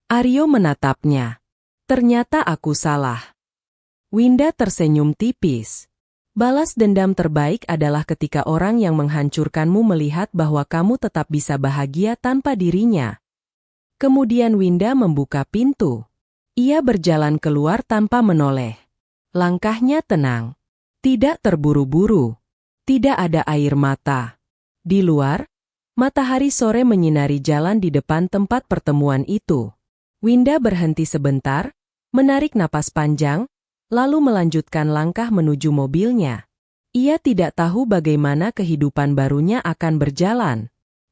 Aryo menatapnya. Ternyata aku salah. Winda tersenyum tipis. Balas dendam terbaik adalah ketika orang yang menghancurkanmu melihat bahwa kamu tetap bisa bahagia tanpa dirinya. Kemudian Winda membuka pintu. Ia berjalan keluar tanpa menoleh. Langkahnya tenang. Tidak terburu-buru. Tidak ada air mata. Di luar, matahari sore menyinari jalan di depan tempat pertemuan itu. Winda berhenti sebentar, menarik napas panjang, lalu melanjutkan langkah menuju mobilnya. Ia tidak tahu bagaimana kehidupan barunya akan berjalan.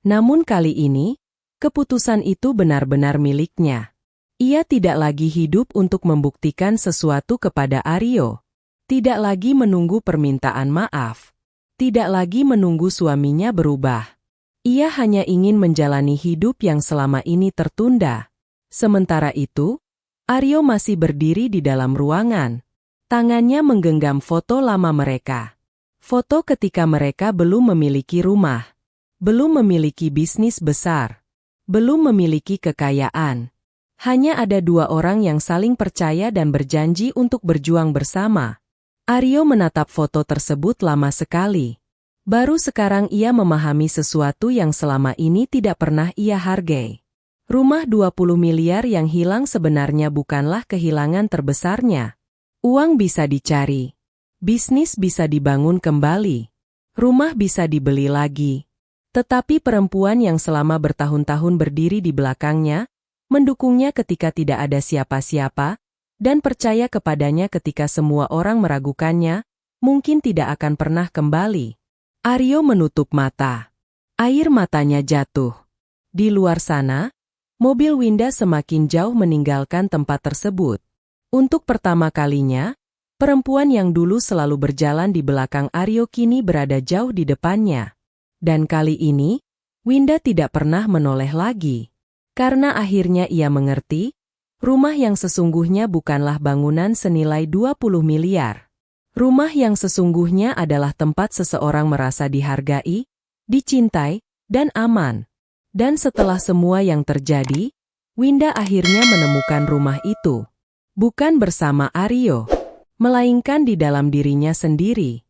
Namun kali ini, keputusan itu benar-benar miliknya. Ia tidak lagi hidup untuk membuktikan sesuatu kepada Aryo. Tidak lagi menunggu permintaan maaf. Tidak lagi menunggu suaminya berubah. Ia hanya ingin menjalani hidup yang selama ini tertunda. Sementara itu, Aryo masih berdiri di dalam ruangan. Tangannya menggenggam foto lama mereka. Foto ketika mereka belum memiliki rumah. Belum memiliki bisnis besar. Belum memiliki kekayaan. Hanya ada dua orang yang saling percaya dan berjanji untuk berjuang bersama. Aryo menatap foto tersebut lama sekali. Baru sekarang ia memahami sesuatu yang selama ini tidak pernah ia hargai. Rumah 20 miliar yang hilang sebenarnya bukanlah kehilangan terbesarnya. Uang bisa dicari. Bisnis bisa dibangun kembali. Rumah bisa dibeli lagi. Tetapi perempuan yang selama bertahun-tahun berdiri di belakangnya, mendukungnya ketika tidak ada siapa-siapa, dan percaya kepadanya ketika semua orang meragukannya, mungkin tidak akan pernah kembali. Aryo menutup mata. Air matanya jatuh. Di luar sana, mobil Winda semakin jauh meninggalkan tempat tersebut. Untuk pertama kalinya, perempuan yang dulu selalu berjalan di belakang Aryo kini berada jauh di depannya. Dan kali ini, Winda tidak pernah menoleh lagi. Karena akhirnya ia mengerti, rumah yang sesungguhnya bukanlah bangunan senilai 20 miliar. Rumah yang sesungguhnya adalah tempat seseorang merasa dihargai, dicintai, dan aman. Dan setelah semua yang terjadi, Winda akhirnya menemukan rumah itu. Bukan bersama Aryo, melainkan di dalam dirinya sendiri.